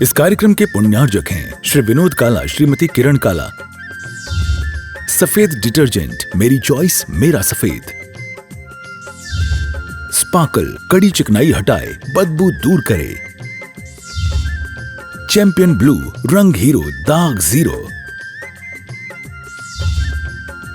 इस कार्यक्रम के पुण्यार्जक हैं श्री विनोद काला, श्रीमती किरण काला। सफेद डिटर्जेंट, मेरी चॉइस मेरा सफेद। स्पार्कल, कड़ी चिकनाई हटाए, बदबू दूर करे। चैंपियन ब्लू, रंग हीरो, दाग zero.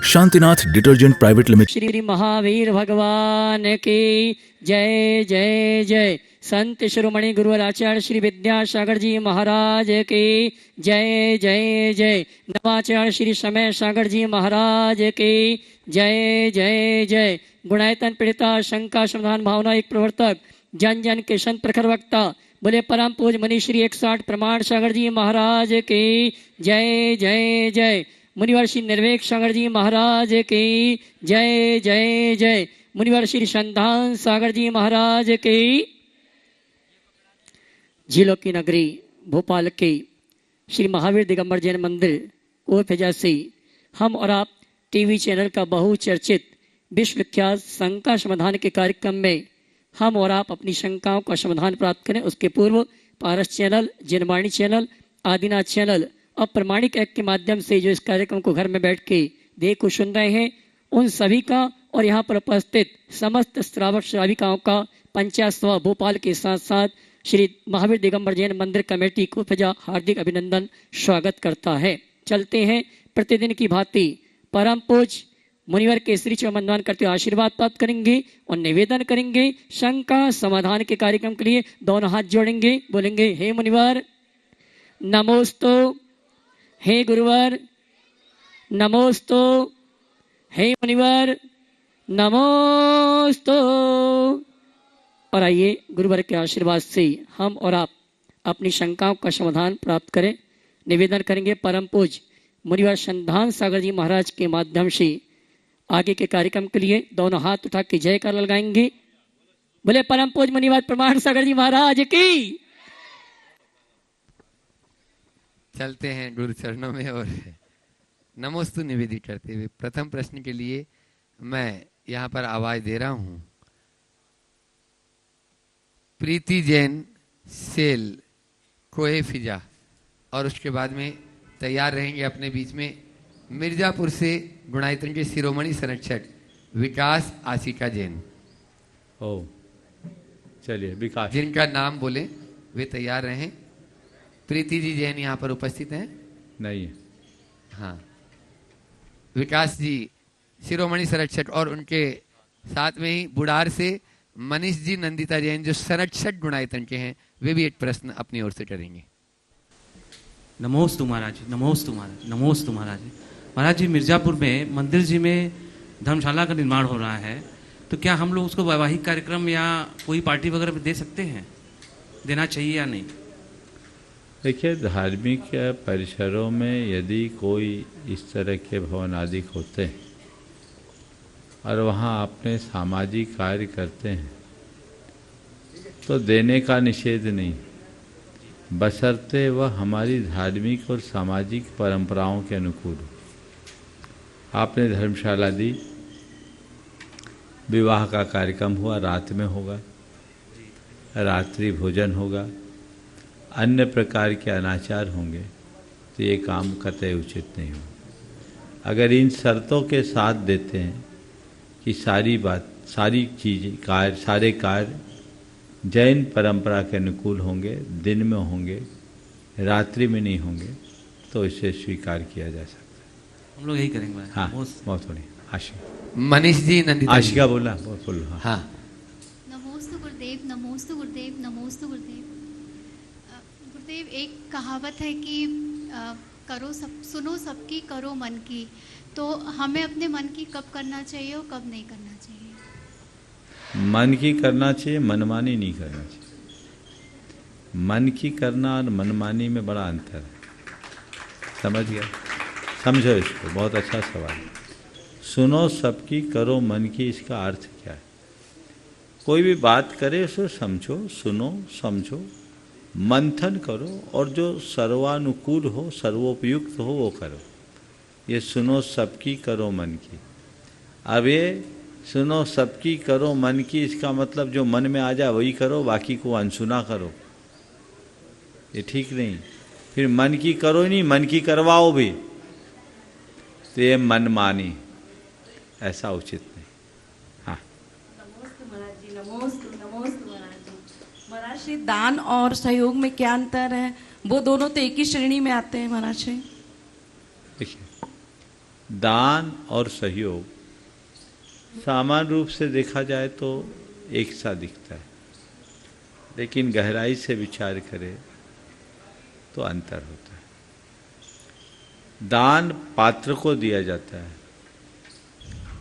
Shantinath detergent private limited. Shri Mahavir भगवान की जय जय जय। संत शिरोमणि गुरुवर आचार्य श्री विद्यासागर जी महाराज की जय जय जय। नवाचार्य श्री समय सागर जी महाराज की जय जय जय। गुणायतन पीड़िता शंका समाधान भावना एक प्रवर्तक, जन जन के संत प्रखर वक्ता, बोले परम पूज मनी श्री 160 प्रमाण सागर जी महाराज की जय जय जय। मुनिवर श्री निर्वेक सागर जी महाराज की जय जय जय। मुनिवर श्री संधान सागर जी महाराज की। झीलों की नगरी भोपाल के श्री महावीर दिगंबर जैन मंदिर को फैजा से हम और आप टीवी चैनल का बहुचर्चित विश्व विख्यात शंका समाधान के कार्यक्रम में हम और आप अपनी शंकाओं का समाधान प्राप्त करें। उसके पूर्व Paras channel, Janvani channel, Adinath channel और प्रमाणिक एक्ट के माध्यम से जो इस कार्यक्रम को घर में बैठ के देख को सुन रहे हैं, उन सभी का और यहाँ पर उपस्थित समस्त श्रावक श्राविकाओं का पंचायत सभा भोपाल के साथ साथ श्री महावीर दिगंबर जैन मंदिर कमेटी को फजा हार्दिक अभिनंदन स्वागत करता है। चलते हैं प्रतिदिन की भांति परम पूज मुनिवर के श्री चमनदान करते हुए आशीर्वाद प्राप्त करेंगे और निवेदन करेंगे। शंका समाधान के कार्यक्रम के लिए दोनों हाथ जोड़ेंगे, बोलेंगे हे मुनिवर नमोस्तु, हे गुरुवर नमोस्तु, हे मुनिवर नमोस्तु। और आइए गुरुवर के आशीर्वाद से हम और आप अपनी शंकाओं का समाधान प्राप्त करें। निवेदन करेंगे परम पूज मुनिवर संधान सागर जी महाराज के माध्यम से आगे के कार्यक्रम के लिए दोनों हाथ उठा के जयकार लगाएंगे। बोले परम पूज मुनिवर प्रमाण सागर जी महाराज की। चलते हैं गुरु चरणों में और नमोस्तु निवेदित करते हुए प्रथम प्रश्न के लिए मैं यहाँ पर आवाज दे रहा हूँ। प्रीति जैन सेल कोए फिजा, और उसके बाद में तैयार रहेंगे अपने बीच में मिर्जापुर से गुणायतन के शिरोमणि संरक्षक विकास आशिका जैन। ओ चलिए विकास, जिनका नाम बोले वे तैयार रहें। प्रीति जी जैन यहाँ पर उपस्थित हैं? नहीं। हाँ, विकास जी शिरोमणि संरक्षक, और उनके साथ में ही बुढ़ार से मनीष जी नंदिता जैन जो संरक्षक गुणायतन के हैं, वे भी एक प्रश्न अपनी ओर से करेंगे। नमोस्तु महाराज, नमोस्तु महाराज, नमोस्तु महाराज। महाराज जी मिर्जापुर में मंदिर जी में धर्मशाला का निर्माण हो रहा है, तो क्या हम लोग उसको वैवाहिक कार्यक्रम या कोई पार्टी वगैरह दे सकते हैं, देना चाहिए या नहीं? देखिए, धार्मिक परिसरों में यदि कोई इस तरह के भवन आदि होते हैं और वहाँ अपने सामाजिक कार्य करते हैं तो देने का निषेध नहीं, बशर्ते वह हमारी धार्मिक और सामाजिक परंपराओं के अनुकूल हो। आपने धर्मशाला दी, विवाह का कार्यक्रम हुआ, रात में होगा, रात्रि भोजन होगा, अन्य प्रकार के अनाचार होंगे, तो ये काम कतई उचित नहीं हो। अगर इन शर्तों के साथ देते हैं कि सारी चीज़ें सारे कार्य जैन परंपरा के अनुकूल होंगे, दिन में होंगे, रात्रि में नहीं होंगे, तो इसे स्वीकार किया जा सकता है। हम लोग यही करेंगे। हाँ, बहुत बढ़िया। आशिका, मनीष जी नंदिता, आशिका बोला, बहुत बोलो। हाँ। नमोस्तु गुरुदेव, नमोस्तु गुरुदेव, नमोस्तु गुरुदेव। गुरुदेव, एक कहावत है कि सुनो सबकी, करो मन की। तो हमें अपने मन की कब करना चाहिए और कब नहीं करना चाहिए? मन की करना चाहिए, मनमानी नहीं करना चाहिए। मन की करना और मनमानी में बड़ा अंतर है, समझ गया? समझो इसको, बहुत अच्छा सवाल। सुनो सबकी, करो मन की, इसका अर्थ क्या है? कोई भी बात करे उसको समझो, सुनो, समझो, मंथन करो और जो सर्वानुकूल हो, सर्वोपयुक्त हो वो करो। ये सुनो सबकी, करो मन की। अब ये सुनो सबकी, करो मन की, इसका मतलब जो मन में आ जाए वही करो, बाकी को अनसुना करो। ये ठीक नहीं। फिर मन की करो नहीं, मन की करवाओ भी, तो ये मनमानी, ऐसा उचित नहीं। हाँ, नमोस्तु महाराज जी, नमोस्तु महाराज जी। महाराज जी, दान और सहयोग में क्या अंतर है? वो दोनों तो एक ही श्रेणी में आते हैं महाराज जी। देखिए, दान और सहयोग सामान्य रूप से देखा जाए तो एक सा दिखता है, लेकिन गहराई से विचार करें तो अंतर होता है। दान पात्र को दिया जाता है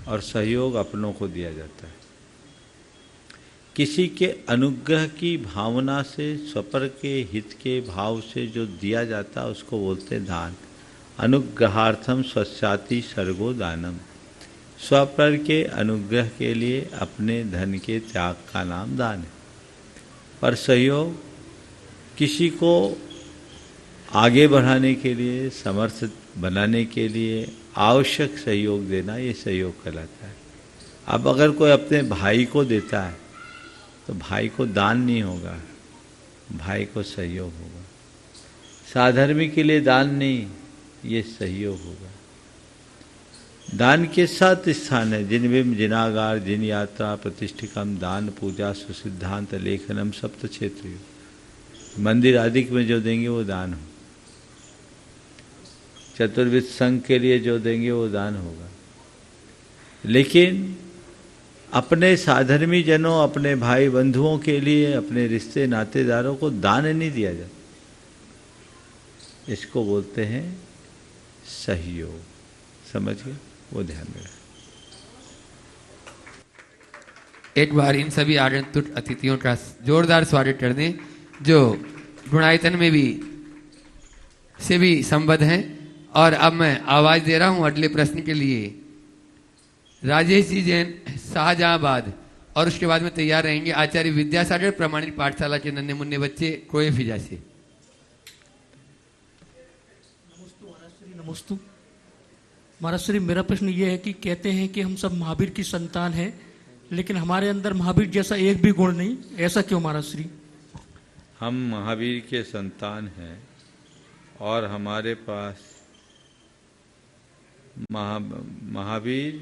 और सहयोग अपनों को दिया जाता है। किसी के अनुग्रह की भावना से, स्वपर के हित के भाव से जो दिया जाता है उसको बोलते हैं दान। अनुग्रहार्थम स्वस्याति सर्गो दानम। स्वपर के अनुग्रह के लिए अपने धन के त्याग का नाम दान है। पर सहयोग किसी को आगे बढ़ाने के लिए, समर्थ बनाने के लिए आवश्यक सहयोग देना, ये सहयोग कहलाता है। अब अगर कोई अपने भाई को देता है तो भाई को दान नहीं होगा, भाई को सहयोग होगा। साधर्मी के लिए दान नहीं, ये सहयोग होगा। दान के 7 स्थान है, जिनविम जिनागार जिन यात्रा प्रतिष्ठिकम दान पूजा सुसिद्धांत लेखनम सप्त क्षेत्र। मंदिर आदि में जो देंगे वो दान हो, चतुर्विध संघ के लिए जो देंगे वो दान होगा। लेकिन अपने साधर्मी जनों, अपने भाई बंधुओं के लिए, अपने रिश्ते नातेदारों को दान नहीं दिया जाता, इसको बोलते हैं सहयोग। समझ गए? वो ध्यान में रखें। एक बार इन सभी आगंतुक अतिथियों का जोरदार स्वागत कर दें, जो गुणायतन में भी से भी संबद्ध हैं। और अब मैं आवाज दे रहा हूं अगले प्रश्न के लिए। राजेश जी जैन, शाहजहांबाद, और उसके बाद में तैयार रहेंगे आचार्य विद्यासागर प्रमाणित पाठशाला के नन्हे मुन्ने बच्चे कोए फिजा से। नमस्तु महाराज श्री, मेरा प्रश्न ये है कि कहते हैं कि हम सब महावीर की संतान हैं, लेकिन हमारे अंदर महावीर जैसा एक भी गुण नहीं, ऐसा क्यों महाराज श्री? हम महावीर के संतान हैं और हमारे पास महावीर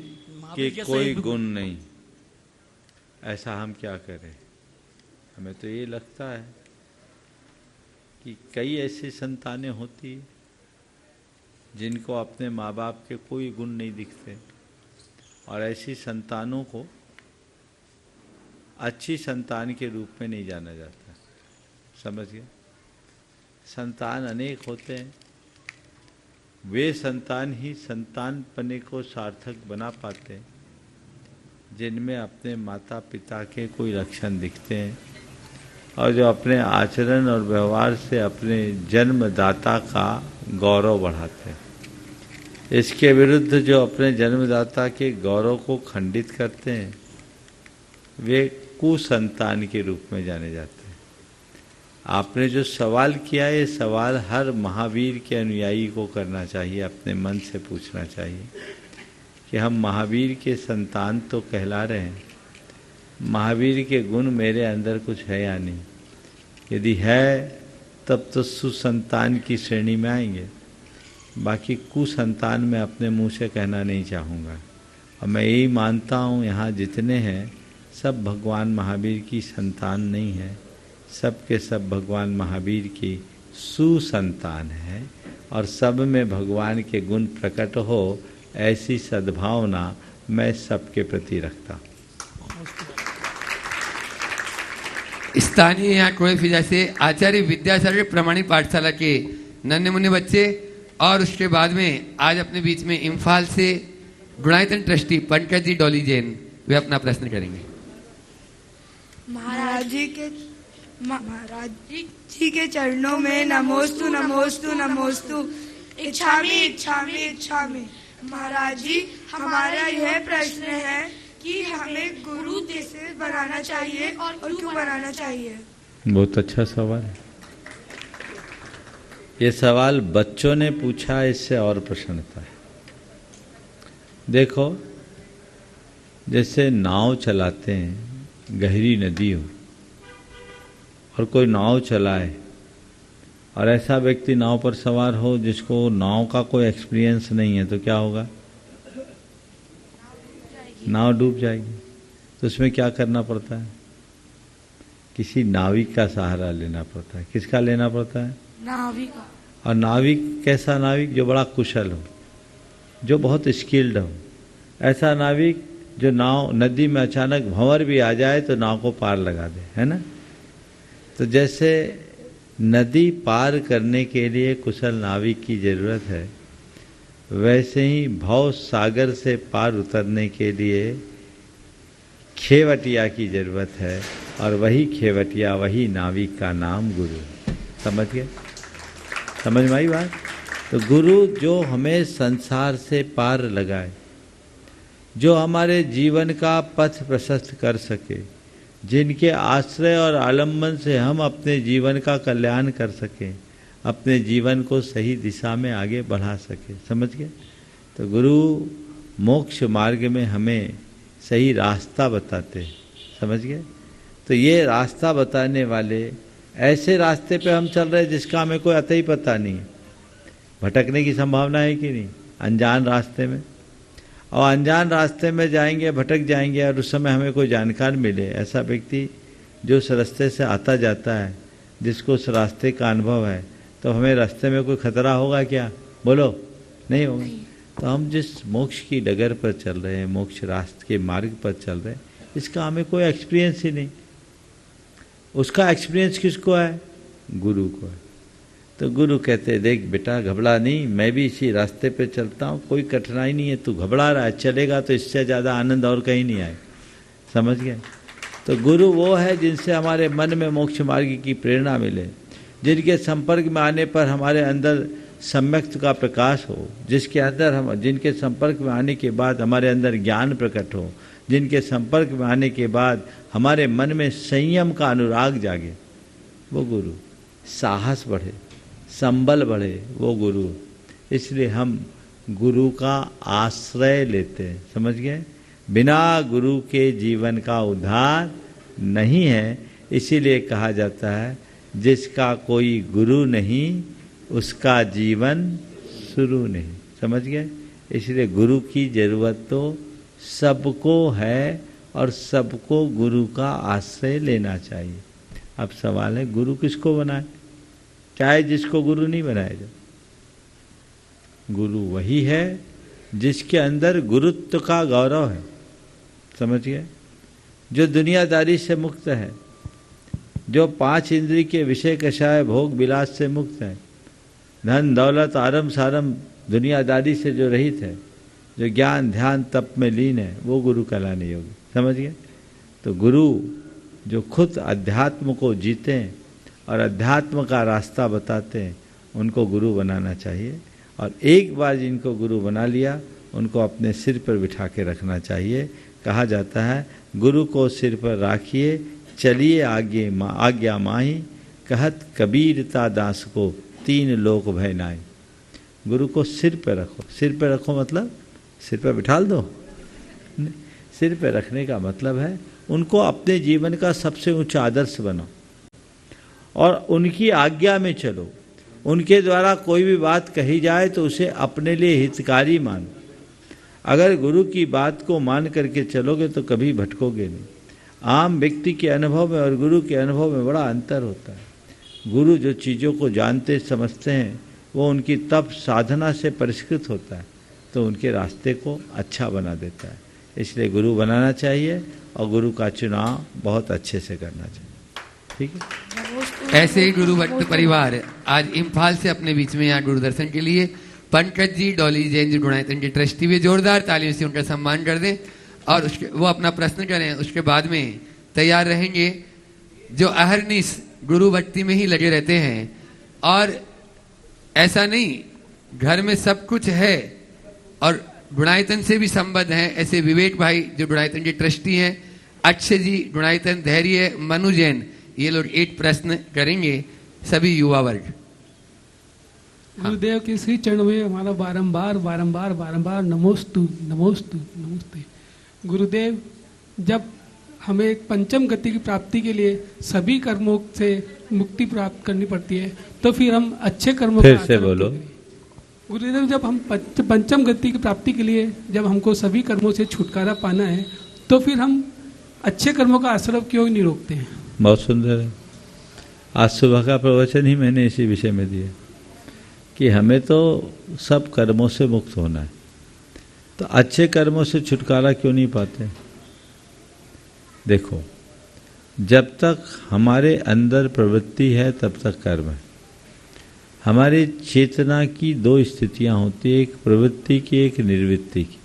के कोई गुण नहीं, ऐसा हम क्या करें? हमें तो ये लगता है कि कई ऐसी संतानें होती हैं जिनको अपने माँ बाप के कोई गुण नहीं दिखते, और ऐसी संतानों को अच्छी संतान के रूप में नहीं जाना जाता। समझ गए? संतान अनेक होते हैं, वे संतान ही संतान पने को सार्थक बना पाते हैं जिनमें अपने माता पिता के कोई लक्षण दिखते हैं और जो अपने आचरण और व्यवहार से अपने जन्मदाता का गौरव बढ़ाते हैं। इसके विरुद्ध जो अपने जन्मदाता के गौरव को खंडित करते हैं वे कुसंतान के रूप में जाने जाते हैं। आपने जो सवाल किया है, ये सवाल हर महावीर के अनुयायी को करना चाहिए, अपने मन से पूछना चाहिए कि हम महावीर के संतान तो कहला रहे हैं, महावीर के गुण मेरे अंदर कुछ है या नहीं? यदि है तब तो सुसंतान की श्रेणी में आएंगे, बाकी कुसंतान में अपने मुंह से कहना नहीं चाहूँगा। और मैं यही मानता हूँ यहाँ जितने हैं सब भगवान महावीर की संतान नहीं है, सब के सब भगवान महावीर की सुसंतान है और सब में भगवान के गुण प्रकट हो, ऐसी सद्भावना मैं सबके प्रति रखता हूँ। स्थानीय यहाँ कोई फिजा से आचार्य विद्यासागर प्रमाणित पाठशाला के नन्हे मुन्ने बच्चे, और उसके बाद में आज अपने बीच में इम्फाल से गुणायतन ट्रस्टी पंकज जी डॉली जैन, वे अपना प्रश्न करेंगे। महाराज जी के चरणों में नमोस्तु नमोस्तु नमोस्तु। इच्छामि इच्छामि इच्छामि। महाराज जी, हमारा यह प्रश्न है कि हमें गुरु कैसे बनाना चाहिए और क्यों बनाना चाहिए? बहुत अच्छा सवाल है। ये सवाल बच्चों ने पूछा, इससे और प्रसन्नता है। देखो, जैसे नाव चलाते हैं, गहरी नदी हो और कोई नाव चलाए और ऐसा व्यक्ति नाव पर सवार हो जिसको नाव का कोई एक्सपीरियंस नहीं है, तो क्या होगा? नाव डूब जाएगी। तो उसमें क्या करना पड़ता है? किसी नाविक का सहारा लेना पड़ता है। किसका लेना पड़ता है? नाविक। और नाविक कैसा नाविक? जो बड़ा कुशल हो, जो बहुत स्किल्ड हो। ऐसा नाविक जो नाव नदी में अचानक भंवर भी आ जाए तो नाव को पार लगा दे, है ना। तो जैसे नदी पार करने के लिए कुशल नाविक की जरूरत है, वैसे ही भव सागर से पार उतरने के लिए खेवटिया की जरूरत है, और वही खेवटिया, वही नाविक का नाम गुरु। समझ गए? समझ में आई बात? तो गुरु जो हमें संसार से पार लगाए, जो हमारे जीवन का पथ प्रशस्त कर सके, जिनके आश्रय और आलम्बन से हम अपने जीवन का कल्याण कर सकें, अपने जीवन को सही दिशा में आगे बढ़ा सके। समझ गए? तो गुरु मोक्ष मार्ग में हमें सही रास्ता बताते। समझ गए? तो ये रास्ता बताने वाले ऐसे रास्ते पे हम चल रहे जिसका हमें कोई अतः ही पता नहीं। भटकने की संभावना है कि नहीं? अनजान रास्ते में, और अनजान रास्ते में जाएंगे, भटक जाएंगे, और उस समय हमें कोई जानकार मिले, ऐसा व्यक्ति जो उस रास्ते से आता जाता है, जिसको उस रास्ते का अनुभव है, तो हमें रास्ते में कोई खतरा होगा क्या? बोलो, नहीं होगा। तो हम जिस मोक्ष की डगर पर चल रहे हैं, मोक्ष रास्ते के मार्ग पर चल रहे हैं, इसका हमें कोई एक्सपीरियंस ही नहीं। उसका एक्सपीरियंस किसको है? गुरु को है। तो गुरु कहते देख बेटा घबरा नहीं, मैं भी इसी रास्ते पे चलता हूँ, कोई कठिनाई नहीं है, तू घबरा रहा है, चलेगा तो इससे ज़्यादा आनंद और कहीं नहीं आए। समझ गए? तो गुरु वो है जिनसे हमारे मन में मोक्ष मार्ग की प्रेरणा मिले, जिनके संपर्क में आने पर हमारे अंदर सम्यक्त का प्रकाश हो, जिनके संपर्क में आने के बाद हमारे अंदर ज्ञान प्रकट हो, जिनके संपर्क में आने के बाद हमारे मन में संयम का अनुराग जागे, वो गुरु। साहस बढ़े, संबल बढ़े, वो गुरु। इसलिए हम गुरु का आश्रय लेते हैं। समझ गए? बिना गुरु के जीवन का उद्धार नहीं है। इसीलिए कहा जाता है जिसका कोई गुरु नहीं उसका जीवन शुरू नहीं। समझ गए? इसलिए गुरु की जरूरत तो सबको है, और सबको गुरु का आश्रय लेना चाहिए। अब सवाल है गुरु किसको बनाए? क्या है जिसको गुरु नहीं बनाएगा? गुरु वही है जिसके अंदर गुरुत्व का गौरव है। समझ गए? जो दुनियादारी से मुक्त है, जो 5 इंद्रिय के विषय कषाय भोग विलास से मुक्त है, धन दौलत आरम सारम दुनियादारी से जो रहित है, जो ज्ञान ध्यान तप में लीन है, वो गुरु कहलाने योग्य। समझ गए? तो गुरु जो खुद अध्यात्म को जीते हैं और अध्यात्म का रास्ता बताते हैं, उनको गुरु बनाना चाहिए। और एक बार जिनको गुरु बना लिया, उनको अपने सिर पर बिठा के रखना चाहिए। कहा जाता है गुरु को सिर पर राखिए, चलिए आगे आज्ञा माही, कहत कबीरता दास को 3 लोक भय नाई। गुरु को सिर पर रखो। सिर पर रखो मतलब सिर पर बिठाल दो। सिर पर रखने का मतलब है उनको अपने जीवन का सबसे ऊंचा आदर्श बनो और उनकी आज्ञा में चलो। उनके द्वारा कोई भी बात कही जाए तो उसे अपने लिए हितकारी मानो। अगर गुरु की बात को मान करके चलोगे तो कभी भटकोगे नहीं। आम व्यक्ति के अनुभव में और गुरु के अनुभव में बड़ा अंतर होता है। गुरु जो चीज़ों को जानते समझते हैं वो उनकी तप साधना से परिष्कृत होता है, तो उनके रास्ते को अच्छा बना देता है। इसलिए गुरु बनाना चाहिए और गुरु का चुनाव बहुत अच्छे से करना चाहिए। ठीक है? ऐसे ही गुरु भक्त परिवार आज इम्फाल से अपने बीच में यहाँ गुरु दर्शन के लिए पंकज जी डॉली जैन जी गुणायतन के ट्रस्टी भी जोरदार तालियों से उनका सम्मान कर दें और उसके वो अपना प्रश्न करें। उसके बाद में तैयार रहेंगे जो अहरनिश गुरु भक्ति में ही लगे रहते हैं और ऐसा नहीं घर में सब कुछ है और गुणायतन से भी संबद्ध हैं, ऐसे विवेक भाई जो गुणायतन के ट्रस्टी हैं, अक्षय जी गुणायतन, धैर्य, मनु जैन, ये लोग एक प्रश्न करेंगे सभी युवा वर्ग। गुरुदेव के श्री चरणों में हमारा बारंबार बारंबार बारंबार नमोस्तु नमोस्तु नमोस्ते। गुरुदेव, जब हमें पंचम गति की प्राप्ति के लिए सभी कर्मों से मुक्ति प्राप्त करनी पड़ती है, तो फिर हम अच्छे कर्मों फिर का से आचरण बोलो। करें। गुरुदेव, जब हम पंचम गति की प्राप्ति के लिए जब हमको सभी कर्मों से छुटकारा पाना है, तो फिर हम अच्छे कर्मों का आश्रय क्यों नहीं रोकते हैं? बहुत सुंदर है। आज सुबह का प्रवचन ही मैंने इसी विषय में दिया कि हमें तो सब कर्मों से मुक्त होना है, तो अच्छे कर्मों से छुटकारा क्यों नहीं पाते? देखो, जब तक हमारे अंदर प्रवृत्ति है तब तक कर्म है। हमारी चेतना की दो स्थितियां होती है, एक प्रवृत्ति की, एक निर्वृत्ति की।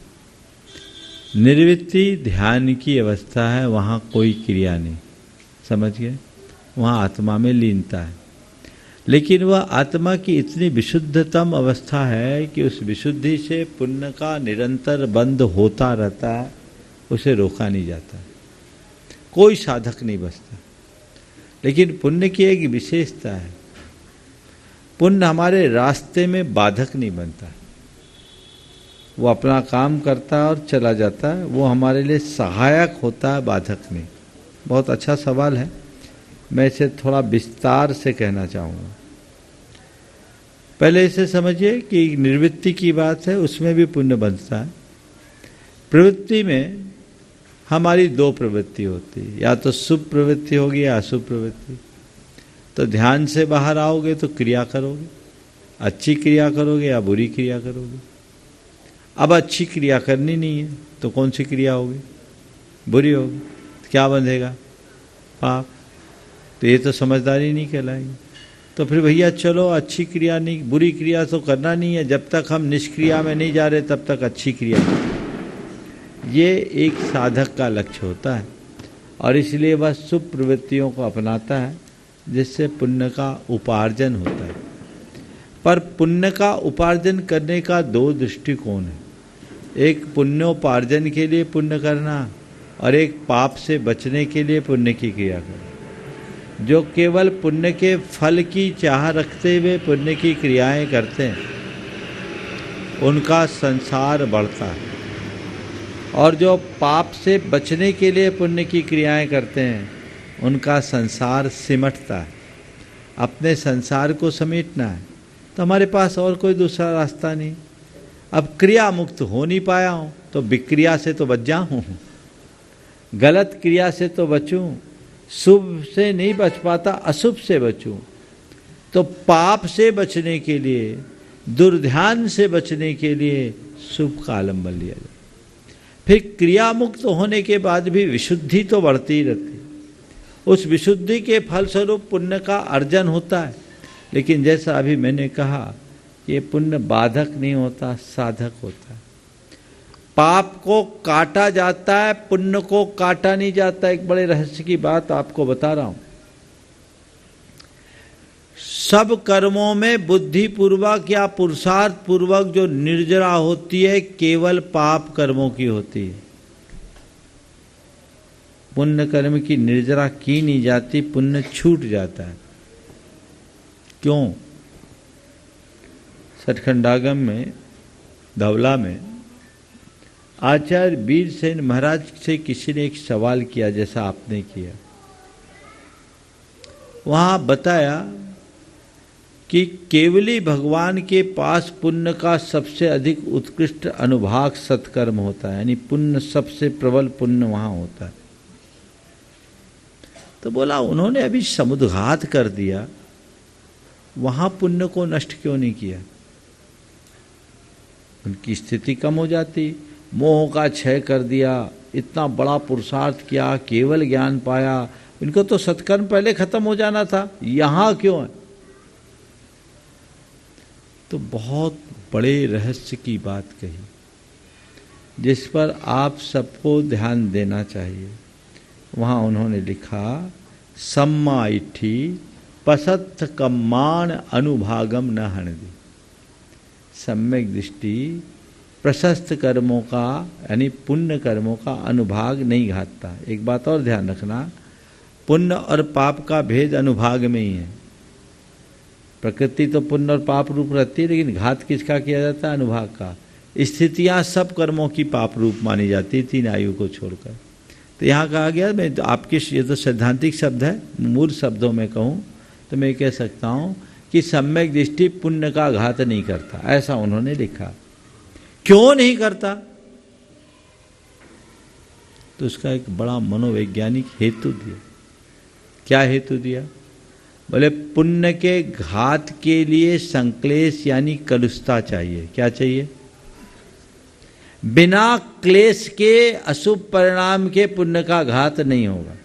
निर्वृत्ति ध्यान की अवस्था है, वहाँ कोई क्रिया नहीं, समझ गए? वहाँ आत्मा में लीनता है। लेकिन वह आत्मा की इतनी विशुद्धतम अवस्था है कि उस विशुद्धि से पुण्य का निरंतर बंध होता रहता है, उसे रोका नहीं जाता, कोई साधक नहीं बचता। लेकिन पुण्य की एक विशेषता है, पुण्य हमारे रास्ते में बाधक नहीं बनता, वो अपना काम करता है और चला जाता है, वो हमारे लिए सहायक होता है, बाधक नहीं। बहुत अच्छा सवाल है, मैं इसे थोड़ा विस्तार से कहना चाहूँगा। पहले इसे समझिए कि निर्वृत्ति की बात है, उसमें भी पुण्य बनता है। प्रवृत्ति में हमारी दो प्रवृत्ति होती है, या तो शुभ प्रवृत्ति होगी या अशुभ प्रवृत्ति। तो ध्यान से बाहर आओगे तो क्रिया करोगे, अच्छी क्रिया करोगे या बुरी क्रिया करोगे। अब अच्छी क्रिया करनी नहीं है तो कौन सी क्रिया होगी? बुरी होगी। तो क्या बंधेगा? पाप। तो ये तो समझदारी नहीं कहलाएगी। तो फिर भैया चलो, अच्छी क्रिया नहीं, बुरी क्रिया तो करना नहीं है, जब तक हम निष्क्रिया में नहीं जा रहे तब तक अच्छी क्रिया। ये एक साधक का लक्ष्य होता है और इसलिए वह शुभ प्रवृत्तियों को अपनाता है, जिससे पुण्य का उपार्जन होता है। पर पुण्य का उपार्जन करने का दो दृष्टिकोण है, एक पुण्योपार्जन के लिए पुण्य करना और एक पाप से बचने के लिए पुण्य की क्रिया करना। जो केवल पुण्य के फल की चाह रखते हुए पुण्य की क्रियाएं करते हैं, उनका संसार बढ़ता है, और जो पाप से बचने के लिए पुण्य की क्रियाएं करते हैं, उनका संसार सिमटता है। अपने संसार को समेटना है तो हमारे पास और कोई दूसरा रास्ता नहीं। अब क्रिया मुक्त हो नहीं पाया हूँ तो विक्रिया से तो बच जाऊँ, गलत क्रिया से तो बचूँ, शुभ से नहीं बच पाता, अशुभ से बचूँ। तो पाप से बचने के लिए, दुर्ध्यान से बचने के लिए शुभ का आलम्बन लिया जाए। फिर क्रिया मुक्त होने के बाद भी विशुद्धि तो बढ़ती रहती, उस विशुद्धि के फलस्वरूप पुण्य का अर्जन होता है। लेकिन जैसा अभी मैंने कहा, ये पुण्य बाधक नहीं होता, साधक होता है। पाप को काटा जाता है, पुण्य को काटा नहीं जाता। एक बड़े रहस्य की बात आपको बता रहा हूं। सब कर्मों में बुद्धि पूर्वक या पुरुषार्थ पूर्वक जो निर्जरा होती है, केवल पाप कर्मों की होती है। पुण्य कर्म की निर्जरा की नहीं जाती, पुण्य छूट जाता है। क्यों? सचखंडागम में, धवला में, आचार्य वीरसेन महाराज से किसी ने एक सवाल किया, जैसा आपने किया। वहां बताया कि केवली भगवान के पास पुण्य का सबसे अधिक उत्कृष्ट अनुभाग सत्कर्म होता है, यानी पुण्य सबसे प्रबल पुण्य वहां होता है। तो बोला, उन्होंने अभी समुद्घात कर दिया, वहां पुण्य को नष्ट क्यों नहीं किया? उनकी स्थिति कम हो जाती, मोह का क्षय कर दिया, इतना बड़ा पुरुषार्थ किया, केवल ज्ञान पाया, इनको तो सत्कर्म पहले खत्म हो जाना था, यहां क्यों है? तो बहुत बड़े रहस्य की बात कही, जिस पर आप सबको ध्यान देना चाहिए। वहां उन्होंने लिखा, सम्मा इट्ठी पसत्थ कम्माण अनुभागम न हणदी। सम्यक दृष्टि प्रशस्त कर्मों का, यानी पुण्य कर्मों का अनुभाग नहीं घातता। एक बात और ध्यान रखना, पुण्य और पाप का भेद अनुभाग में ही है। प्रकृति तो पुण्य और पाप रूप रहती है, लेकिन घात किसका किया जाता है? अनुभाग का। स्थितियां सब कर्मों की पाप रूप मानी जाती है, 3 आयु को छोड़कर। तो यहाँ कहा गया, मैं आपके ये तो सैद्धांतिक शब्द है, मूल शब्दों में कहूँ तो मैं कह सकता हूँ कि सम्यक दृष्टि पुण्य का घात नहीं करता, ऐसा उन्होंने लिखा। क्यों नहीं करता? तो उसका एक बड़ा मनोवैज्ञानिक हेतु दिया। क्या हेतु दिया? बोले पुण्य के घात के लिए संक्लेश यानी कलुषता चाहिए। क्या चाहिए? बिना क्लेश के अशुभ परिणाम के पुण्य का घात नहीं होगा,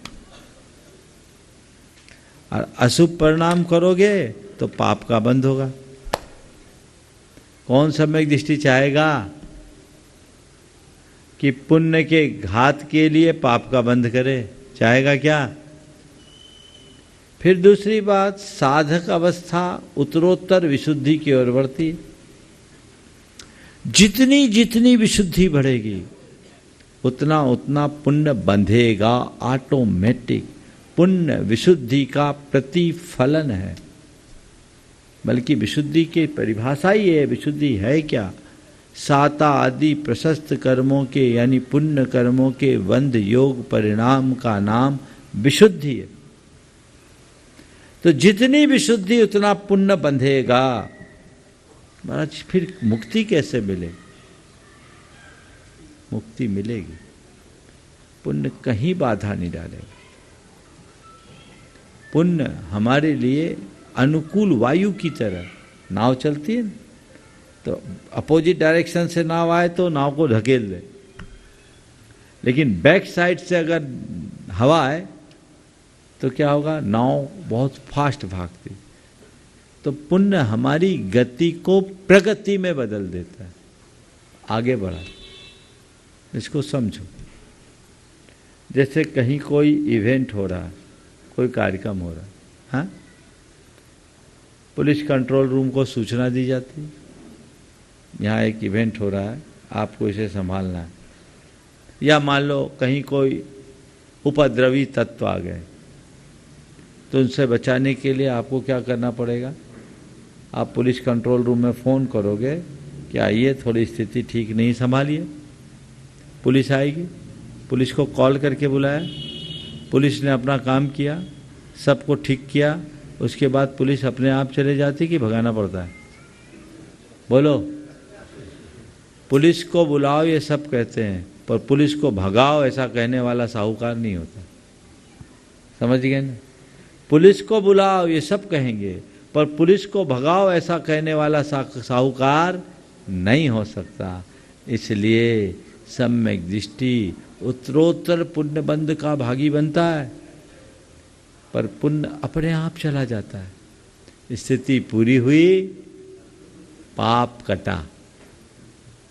और अशुभ परिणाम करोगे तो पाप का बंध होगा। कौन सम्यक दृष्टि चाहेगा कि पुण्य के घात के लिए पाप का बंध करे? चाहेगा क्या? फिर दूसरी बात, साधक अवस्था उत्तरोत्तर विशुद्धि की ओर बढ़ती। जितनी जितनी विशुद्धि बढ़ेगी उतना उतना पुण्य बंधेगा, ऑटोमेटिक। पुण्य विशुद्धि का प्रतिफलन है, बल्कि विशुद्धि की परिभाषा ही है। विशुद्धि है क्या? साता आदि प्रशस्त कर्मों के यानी पुण्य कर्मों के बंध योग परिणाम का नाम विशुद्धि है। तो जितनी विशुद्धि उतना पुण्य बंधेगा। महाराज फिर मुक्ति कैसे मिलेगी? मुक्ति मिलेगी, पुण्य कहीं बाधा नहीं डालेगा। पुण्य हमारे लिए अनुकूल वायु की तरह, नाव चलती है तो अपोजिट डायरेक्शन से नाव आए तो नाव को ढकेल दे, लेकिन बैक साइड से अगर हवा आए तो क्या होगा? नाव बहुत फास्ट भागती। तो पुण्य हमारी गति को प्रगति में बदल देता है, आगे बढ़ा। इसको समझो। जैसे कहीं कोई इवेंट हो रहा है, कोई कार्यक्रम हो रहा है, हाँ? पुलिस कंट्रोल रूम को सूचना दी जाती है, यहाँ एक इवेंट हो रहा है, आपको इसे संभालना है। या मान लो कहीं कोई उपद्रवी तत्व आ गए, तो उनसे बचाने के लिए आपको क्या करना पड़ेगा? आप पुलिस कंट्रोल रूम में फ़ोन करोगे कि आइए थोड़ी स्थिति ठीक नहीं, संभालिए। पुलिस आएगी, पुलिस को कॉल करके बुलाया, पुलिस ने अपना काम किया, सबको ठीक किया, उसके बाद पुलिस अपने आप चले जाती कि भगाना पड़ता है? बोलो। पुलिस को बुलाओ ये सब कहते हैं, पर पुलिस को भगाओ ऐसा कहने वाला साहूकार नहीं होता। समझ गए ना? पुलिस को बुलाओ ये सब कहेंगे, पर पुलिस को भगाओ ऐसा कहने वाला साहूकार नहीं हो सकता। इसलिए सम्यक दृष्टि उत्तरोत्तर पुण्य बंध का भागी बनता है, पर पुण्य अपने आप चला जाता है। स्थिति पूरी हुई, पाप कटा।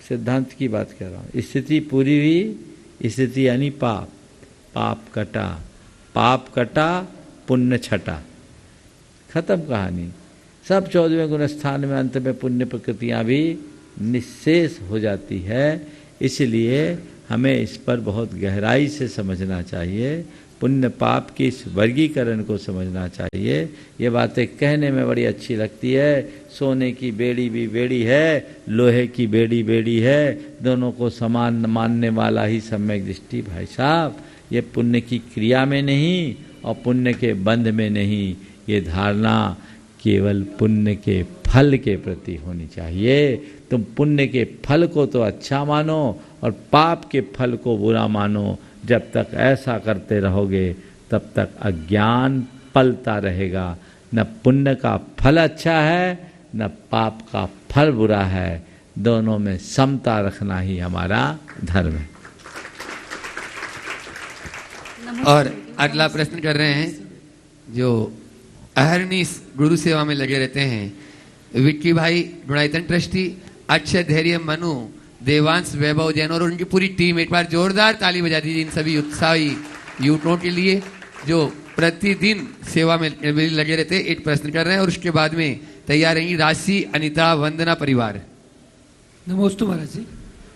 सिद्धांत की बात कह रहा हूं। स्थिति पूरी हुई, स्थिति यानी पाप, पाप कटा, पाप कटा, पुण्य छटा, खत्म कहानी। सब 14वें गुण स्थान में अंत में पुण्य प्रकृतियां भी निःशेष हो जाती है। इसलिए हमें इस पर बहुत गहराई से समझना चाहिए, पुण्य पाप की इस वर्गीकरण को समझना चाहिए। ये बातें कहने में बड़ी अच्छी लगती है, सोने की बेड़ी भी बेड़ी है, लोहे की बेड़ी बेड़ी है, दोनों को समान मानने वाला ही सम्यक दृष्टि। भाई साहब, ये पुण्य की क्रिया में नहीं और पुण्य के बंध में नहीं, ये धारणा केवल पुण्य के फल के प्रति होनी चाहिए। तुम पुण्य के फल को तो अच्छा मानो और पाप के फल को बुरा मानो। जब तक ऐसा करते रहोगे तब तक अज्ञान पलता रहेगा। न पुण्य का फल अच्छा है न पाप का फल बुरा है, दोनों में समता रखना ही हमारा धर्म है। और अगला प्रश्न कर रहे हैं जो अहरनीश गुरु सेवा में लगे रहते हैं, विक्की भाई गुणायतन ट्रस्टी, अक्षय धैर्य मनु, देवांश वैभव जैन और उनकी पूरी टीम। एक बार जोरदार ताली बजा दीजिए इन सभी उत्साही युवकों के लिए जो प्रतिदिन सेवा में लगे रहते हैं। एक प्रश्न कर रहे हैं और उसके बाद में तैयार रहेंगी राशि, अनिता, वंदना परिवार। नमस्ते महाराज जी।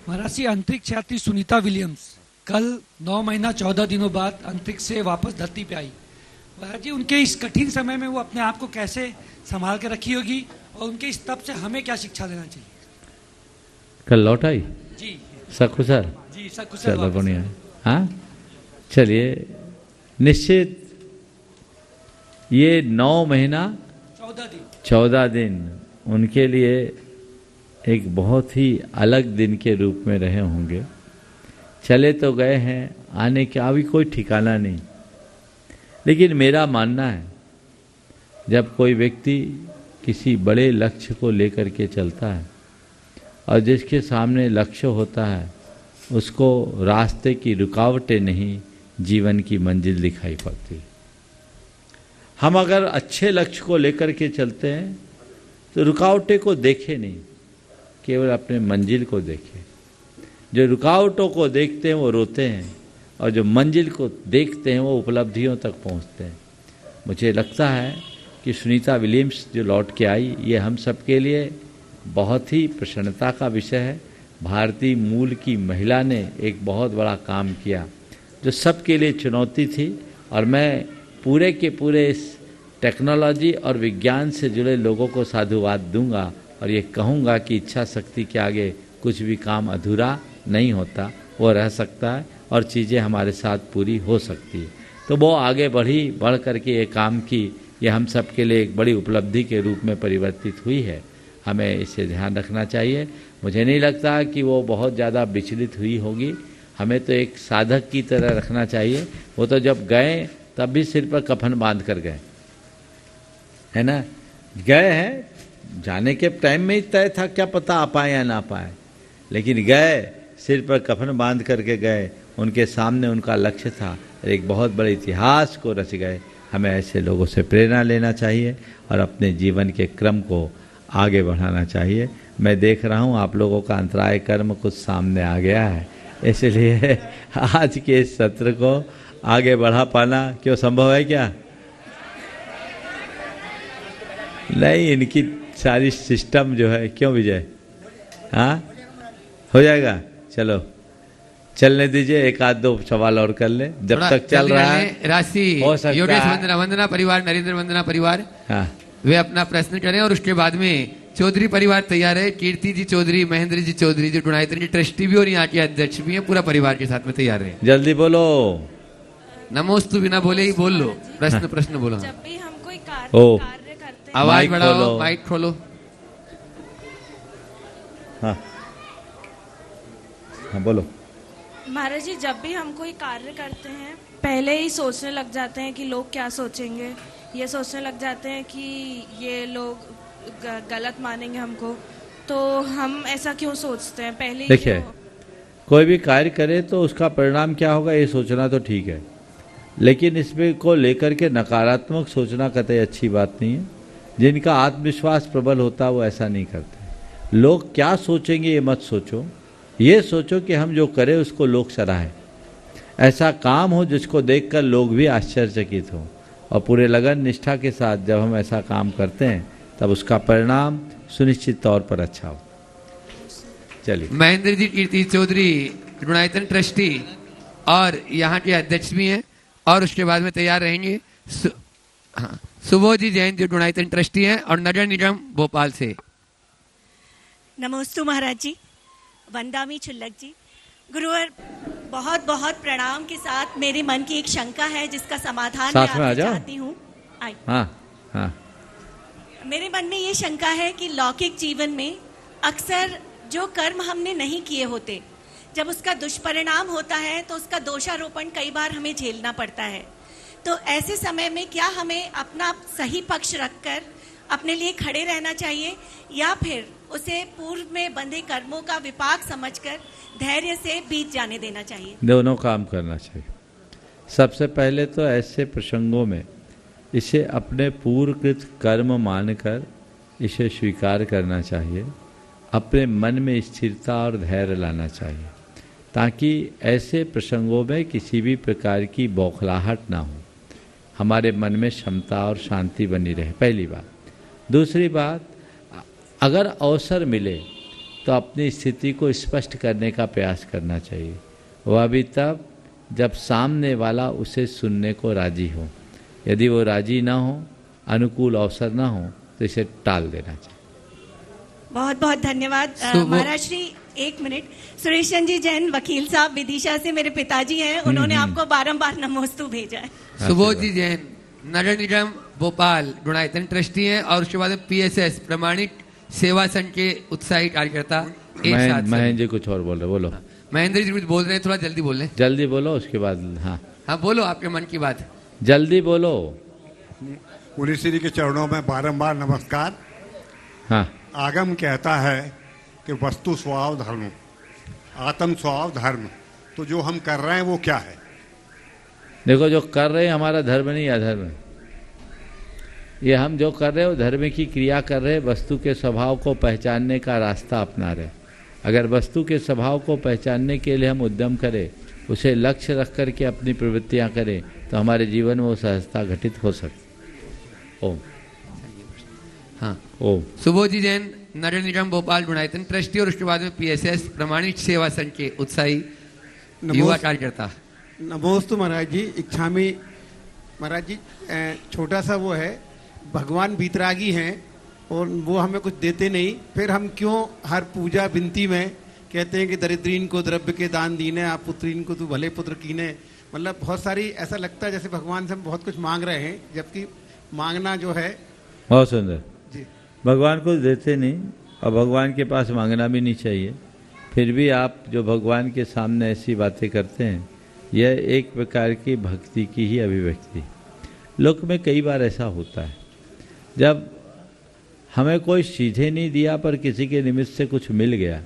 महाराज जी, अंतरिक्ष यात्री सुनीता विलियम्स कल 9 महीना 14 दिनों बाद अंतरिक्ष से वापस धरती पे आई। महाराज जी, उनके इस कठिन समय में वो अपने आप को कैसे संभाल के रखी होगी और उनके इस तप से हमें क्या शिक्षा लेना चाहिए? कल लौट आई जी, सकुशल? जी सकुशल। चलो बढ़िया। हाँ, चलिए, निश्चित ये 9 महीना 14 दिन उनके लिए एक बहुत ही अलग दिन के रूप में रहे होंगे। चले तो गए हैं, आने का अभी कोई ठिकाना नहीं। लेकिन मेरा मानना है, जब कोई व्यक्ति किसी बड़े लक्ष्य को लेकर के चलता है और जिसके सामने लक्ष्य होता है, उसको रास्ते की रुकावटें नहीं, जीवन की मंजिल दिखाई पड़ती। हम अगर अच्छे लक्ष्य को लेकर के चलते हैं तो रुकावटें को देखें नहीं, केवल अपने मंजिल को देखें। जो रुकावटों को देखते हैं वो रोते हैं, और जो मंजिल को देखते हैं वो उपलब्धियों तक पहुंचते हैं। मुझे लगता है कि सुनीता विलियम्स जो लौट के आई, ये हम सब के लिए बहुत ही प्रसन्नता का विषय है। भारतीय मूल की महिला ने एक बहुत बड़ा काम किया जो सबके लिए चुनौती थी, और मैं पूरे के पूरे इस टेक्नोलॉजी और विज्ञान से जुड़े लोगों को साधुवाद दूंगा और ये कहूँगा कि इच्छा शक्ति के आगे कुछ भी काम अधूरा नहीं होता, वो रह सकता है और चीज़ें हमारे साथ पूरी हो सकती है। तो वो आगे बढ़ करके ये काम की, ये हम सब के लिए एक बड़ी उपलब्धि के रूप में परिवर्तित हुई है। हमें इसे ध्यान रखना चाहिए। मुझे नहीं लगता कि वो बहुत ज़्यादा विचलित हुई होगी। हमें तो एक साधक की तरह रखना चाहिए। वो तो जब गए तब भी सिर पर कफन बांध कर गए, है ना। गए हैं, जाने के टाइम में ही तय था, क्या पता आ पाए या ना पाए, लेकिन गए, सिर पर कफन बांध करके गए। उनके सामने उनका लक्ष्य था, एक बहुत बड़े इतिहास को रच गए। हमें ऐसे लोगों से प्रेरणा लेना चाहिए और अपने जीवन के क्रम को आगे बढ़ाना चाहिए। मैं देख रहा हूँ आप लोगों का अंतराय कर्म कुछ सामने आ गया है, इसलिए आज के इस सत्र को आगे बढ़ा पाना क्यों संभव है क्या? नहीं, इनकी सारी सिस्टम जो है, क्यों विजय? हाँ, हो जाएगा। चलो चलने दीजिए, एक आध दो सवाल और कर ले जब तक चल रहा है। राशि योगेश वंदना परिवार, नरेंद्र वंदना परिवार, हाँ, वे अपना प्रश्न करें और उसके बाद में चौधरी परिवार तैयार है। कीर्ति जी चौधरी, महेंद्र जी चौधरी जो गुणायतन जी ट्रस्टी भी और यहाँ के अध्यक्ष भी हैं, पूरा परिवार के साथ में तैयार है। जल्दी बोलो, नमोस्तु बिना बोले ही बोल लो। प्रश्न बोलो। जब भी हम कोई कार्य करते हैं, आवाज बढ़ाओ, माइक खोलो। हाँ हाँ बोलो। महाराज जी, जब भी हम कोई कार्य करते हैं पहले ही सोचने लग जाते हैं कि लोग क्या सोचेंगे, ये सोचने लग जाते हैं कि ये लोग गलत मानेंगे हमको, तो हम ऐसा क्यों सोचते हैं पहले? देखिए, कोई भी कार्य करे तो उसका परिणाम क्या होगा ये सोचना तो ठीक है, लेकिन इसमें को लेकर के नकारात्मक सोचना कतई अच्छी बात नहीं है। जिनका आत्मविश्वास प्रबल होता है वो ऐसा नहीं करते। लोग क्या सोचेंगे ये मत सोचो, ये सोचो कि हम जो करें उसको लोग सराहें। ऐसा काम हो जिसको देखकर लोग भी आश्चर्यचकित हों, और पूरे लगन निष्ठा के साथ जब हम ऐसा काम करते हैं तब उसका परिणाम सुनिश्चित तौर पर अच्छा हो। चलिए, महेंद्र जी कीर्ति चौधरी गुणायतन ट्रस्टी और यहाँ के अध्यक्ष भी हैं, और उसके बाद में तैयार रहेंगे सुबोध जी जैन जो गुणायतन ट्रस्टी हैं और नगर निगम भोपाल से। नमोस्तु महाराज जी, वंदामी छुल्लक जी, गुरुवर बहुत बहुत प्रणाम के साथ मेरे मन की एक शंका है जिसका समाधान मैं आपसे चाहती हूँ। हाँ हाँ, मेरे मन में ये शंका है कि लौकिक जीवन में अक्सर जो कर्म हमने नहीं किए होते, जब उसका दुष्परिणाम होता है तो उसका दोषारोपण कई बार हमें झेलना पड़ता है। तो ऐसे समय में क्या हमें अपना सही पक्ष रखकर अपने लिए खड़े रहना चाहिए, या फिर उसे पूर्व में बंधे कर्मों का विपाक समझकर धैर्य से बीत जाने देना चाहिए? दोनों काम करना चाहिए। सबसे पहले तो ऐसे प्रसंगों में इसे अपने पूर्वकृत कर्म मानकर इसे स्वीकार करना चाहिए। अपने मन में स्थिरता और धैर्य लाना चाहिए, ताकि ऐसे प्रसंगों में किसी भी प्रकार की बौखलाहट ना हो, हमारे मन में क्षमता और शांति बनी रहे, पहली बात। दूसरी बात, अगर अवसर मिले तो अपनी स्थिति को स्पष्ट करने का प्रयास करना चाहिए। वह भी तब जब सामने वाला उसे सुनने को राजी हो। यदि वो राजी ना हो, अनुकूल अवसर ना हो, तो इसे टाल देना चाहिए। बहुत बहुत धन्यवाद महाराज श्री। एक मिनट, सुरेश चंद्र जी जैन वकील साहब विदिशा से मेरे पिताजी हैं, उन्होंने आपको बारंबार नमोस्तु भेजा है। सुबोध जी जैन नगर निगम भोपाल गुणायतन ट्रस्टी हैं और उसके बाद PSS प्रमाणिक सेवा संघ के उत्साही कार्यकर्ता। महेंद्र जी कुछ और बोल रहे, बोलो। महेंद्र जी कुछ बोल रहे हैं, थोड़ा जल्दी बोल रहे हैं। जल्दी बोलो, उसके बाद हाँ बोलो आपके मन की बात, जल्दी बोलो। मुनि श्री के चरणों में बारंबार नमस्कार। हाँ, आगम कहता है कि वस्तु स्वभाव धर्म, आत्म स्वभाव धर्म। तो जो हम कर रहे हैं वो क्या है? देखो, जो कर रहे हैं हमारा धर्म नहीं अधर्म है। ये हम जो कर रहे हैं वो धर्म की क्रिया कर रहे हैं, वस्तु के स्वभाव को पहचानने का रास्ता अपना रहे। अगर वस्तु के स्वभाव को पहचानने के लिए हम उद्यम करें, उसे लक्ष्य रख करके अपनी प्रवृत्तियां करें, तो हमारे जीवन में वो सहजता घटित हो सकती। ओम। हाँ, ओम। सुबोध जी जैन नगर निगम भोपाल गुणायतन ट्रस्टी और उसके बाद में PSS प्रमाणिक सेवा संघ के उत्साही युवा कार्यकर्ता। नमोस्तु महाराज जी। इच्छामी महाराज जी, छोटा सा वो है, भगवान बीतरागी हैं और वो हमें कुछ देते नहीं, फिर हम क्यों हर पूजा विनती में कहते हैं कि दरिद्रीन को द्रव्य के दान दीने, आप पुत्रीन को तू भले पुत्र कीने। मतलब बहुत सारी ऐसा लगता है जैसे भगवान से हम बहुत कुछ मांग रहे हैं, जबकि मांगना जो है। बहुत सुंदर जी। भगवान को देते नहीं और भगवान के पास मांगना भी नहीं चाहिए, फिर भी आप जो भगवान के सामने ऐसी बातें करते हैं, यह एक प्रकार की भक्ति की ही अभिव्यक्ति। लोक में कई बार ऐसा होता है, जब हमें कोई सीधे नहीं दिया पर किसी के निमित्त से कुछ मिल गया,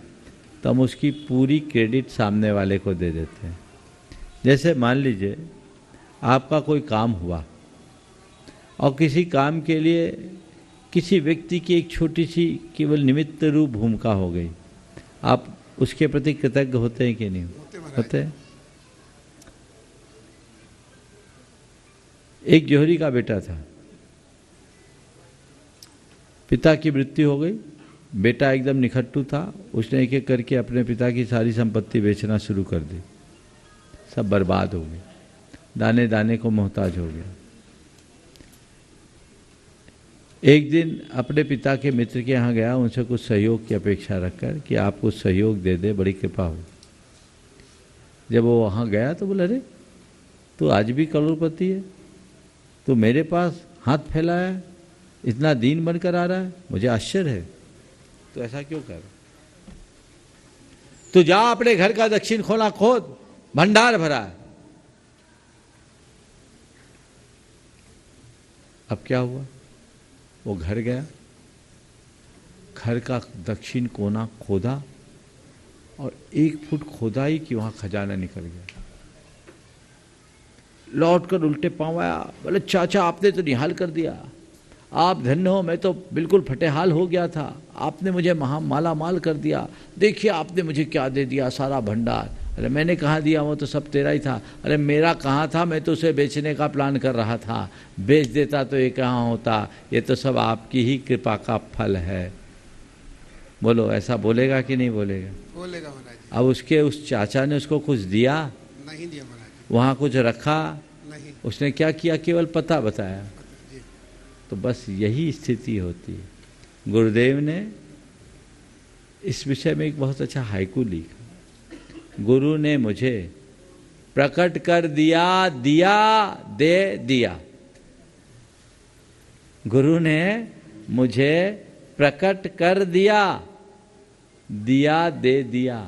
तो हम उसकी पूरी क्रेडिट सामने वाले को दे देते हैं। जैसे मान लीजिए आपका कोई काम हुआ और किसी काम के लिए किसी व्यक्ति की एक छोटी सी केवल निमित्त रूप भूमिका हो गई, आप उसके प्रति कृतज्ञ होते हैं कि नहीं होते हैं? एक जोहरी का बेटा था, पिता की मृत्यु हो गई, बेटा एकदम निखट्टू था, उसने एक एक करके अपने पिता की सारी संपत्ति बेचना शुरू कर दी, सब बर्बाद हो गई, दाने दाने को मोहताज हो गया। एक दिन अपने पिता के मित्र के यहाँ गया, उनसे कुछ सहयोग की अपेक्षा रखकर कि आप कुछ सहयोग दे दे, बड़ी कृपा हो। जब वो वहाँ गया तो बोला, अरे तू आज भी करोड़पति है, तो मेरे पास हाथ फैलाया है, इतना दीन बनकर आ रहा है, मुझे आश्चर्य है, तो ऐसा क्यों कर? तो जा अपने घर का दक्षिण कोना खोद, भंडार भरा है। अब क्या हुआ? वो घर गया, घर का दक्षिण कोना खोदा और 1 फुट खोदाई कि वहां खजाना निकल गया। लौटकर उल्टे पांव आया, बोले चाचा आपने तो निहाल कर दिया, आप धन्य हो, मैं तो बिल्कुल फटेहाल हो गया था, आपने मुझे माला माल कर दिया, देखिए आपने मुझे क्या दे दिया, सारा भंडार। अरे मैंने कहाँ दिया, वो तो सब तेरा ही था। अरे मेरा कहाँ था, मैं तो उसे बेचने का प्लान कर रहा था, बेच देता तो ये कहाँ होता, ये तो सब आपकी ही कृपा का फल है। बोलो ऐसा बोलेगा कि नहीं बोलेगा? बोलेगा महाराज। अब उसके उस चाचा ने उसको कुछ दिया? नहीं दिया महाराज। वहाँ कुछ रखा? नहीं। उसने क्या किया? केवल पता बताया। तो बस यही स्थिति होती है। गुरुदेव ने इस विषय में एक बहुत अच्छा हाइकू लिखा, गुरु ने मुझे प्रकट कर दिया, दिया दे दिया। गुरु ने मुझे प्रकट कर दिया, दिया दे दिया।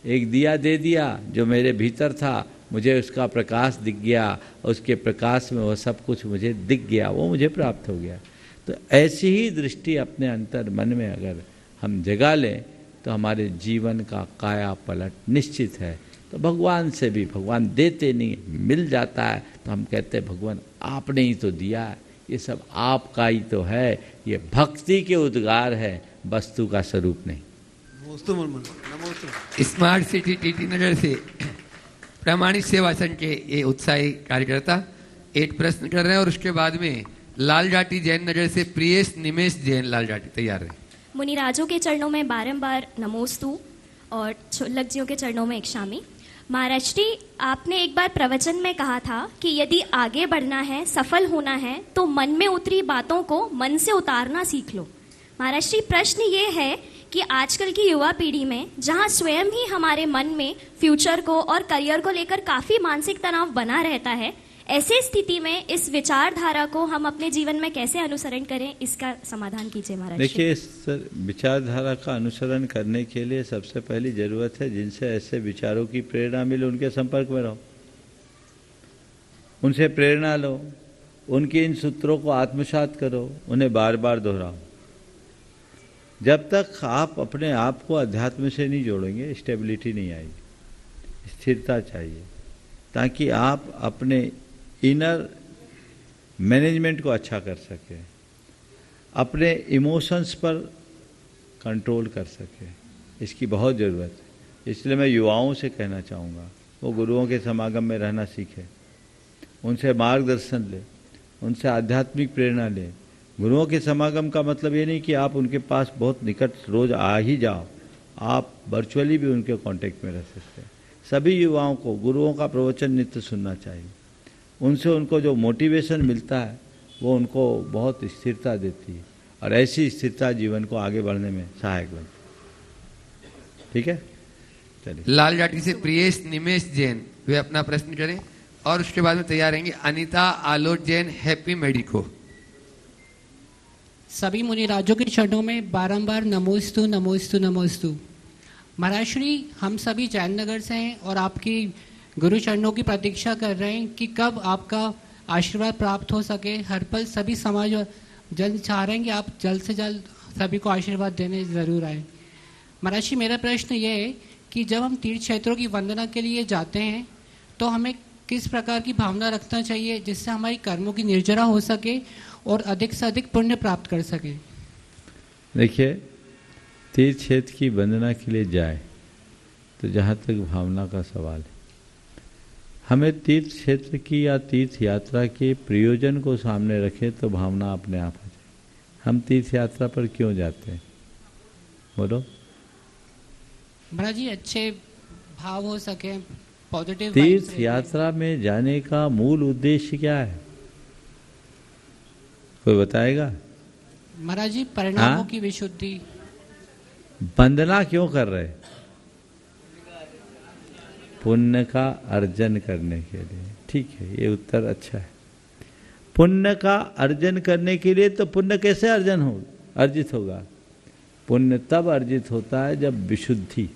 एक दिया दे दिया जो मेरे भीतर था, मुझे उसका प्रकाश दिख गया, उसके प्रकाश में वो सब कुछ मुझे दिख गया, वो मुझे प्राप्त हो गया। तो ऐसी ही दृष्टि अपने अंतर मन में अगर हम जगा लें तो हमारे जीवन का काया पलट निश्चित है। तो भगवान से भी, भगवान देते नहीं, मिल जाता है तो हम कहते हैं भगवान आपने ही तो दिया है, ये सब आपका ही तो है। ये भक्ति के उद्गार है, वस्तु का स्वरूप नहीं। स्मार्ट सिटी टीटी नगर से प्रामाणिक सेवा संघ के ये उत्साही कार्यकर्ता एक प्रश्न कर रहे हैं और उसके बाद में लाल जाटी जैन नगर से प्रियेश निमेश जैन लाल जाटी तैयार है। मुनिराजों के चरणों में बारंबार नमोस्तु और छोलक जियों के चरणों में इक्षामी। महाराज जी, आपने एक बार प्रवचन में कहा था कि यदि आगे बढ़ना है, सफल होना है, तो मन में उतरी बातों को मन से उतारना सीख लो। महाराज जी, प्रश्न ये है कि आजकल की युवा पीढ़ी में जहां स्वयं ही हमारे मन में फ्यूचर को और करियर को लेकर काफ़ी मानसिक तनाव बना रहता है, ऐसे स्थिति में इस विचारधारा को हम अपने जीवन में कैसे अनुसरण करें, इसका समाधान कीजिए महाराज। देखिए, इस विचारधारा का अनुसरण करने के लिए सबसे पहली जरूरत है जिनसे ऐसे विचारों की प्रेरणा मिले उनके संपर्क में रहो, उनसे प्रेरणा लो, उनके इन सूत्रों को आत्मसात करो, उन्हें बार बार दोहराओ। जब तक आप अपने आप को अध्यात्म से नहीं जोड़ेंगे स्टेबिलिटी नहीं आएगी, स्थिरता चाहिए, ताकि आप अपने इनर मैनेजमेंट को अच्छा कर सकें, अपने इमोशंस पर कंट्रोल कर सकें। इसकी बहुत ज़रूरत है। इसलिए मैं युवाओं से कहना चाहूँगा वो गुरुओं के समागम में रहना सीखें, उनसे मार्गदर्शन लें, उनसे आध्यात्मिक प्रेरणा लें। गुरुओं के समागम का मतलब ये नहीं कि आप उनके पास बहुत निकट रोज आ ही जाओ, आप वर्चुअली भी उनके कांटेक्ट में रह सकते हैं। सभी युवाओं को गुरुओं का प्रवचन नित्य सुनना चाहिए। उनसे उनको जो मोटिवेशन मिलता है वो उनको बहुत स्थिरता देती है और ऐसी स्थिरता जीवन को आगे बढ़ने में सहायक बनती है। ठीक है, चलिए। लाल जाटी से प्रियेश निमेश जैन वे अपना प्रश्न करें और उसके बाद में तैयार रहेंगे अनीता आलोक जैन हैप्पी मेडिको। सभी मुनि राजों के चरणों में बारंबार नमोस्तु नमोस्तु नमोस्तु। महाराज श्री, हम सभी जयनगर से हैं और आपकी गुरु चरणों की प्रतीक्षा कर रहे हैं कि कब आपका आशीर्वाद प्राप्त हो सके। हर पल सभी समाज जन चाह रहे हैं कि आप जल्द से जल्द सभी को आशीर्वाद देने ज़रूर आए। महाराज श्री, मेरा प्रश्न ये है कि जब हम तीर्थ क्षेत्रों की वंदना के लिए जाते हैं तो हमें किस प्रकार की भावना रखना चाहिए जिससे हमारी कर्मों की निर्जरा हो सके और अधिक से अधिक पुण्य प्राप्त कर सके। देखिए, तीर्थ क्षेत्र की वंदना के लिए जाए तो जहाँ तक भावना का सवाल है, हमें तीर्थ क्षेत्र की या तीर्थ यात्रा के प्रयोजन को सामने रखें तो भावना अपने आप आ जाए। हम तीर्थ यात्रा पर क्यों जाते हैं, बोलो? महाराज जी, अच्छे भाव हो सके, पॉजिटिव। तीर्थ यात्रा में जाने का मूल उद्देश्य क्या है, कोई बताएगा? महाराज जी, परिणामों की विशुद्धि। वंदना क्यों कर रहे? पुण्य का अर्जन करने के लिए। ठीक है, ये उत्तर अच्छा है। पुण्य का अर्जन करने के लिए तो पुण्य कैसे अर्जित होगा? पुण्य तब अर्जित होता है जब विशुद्धि।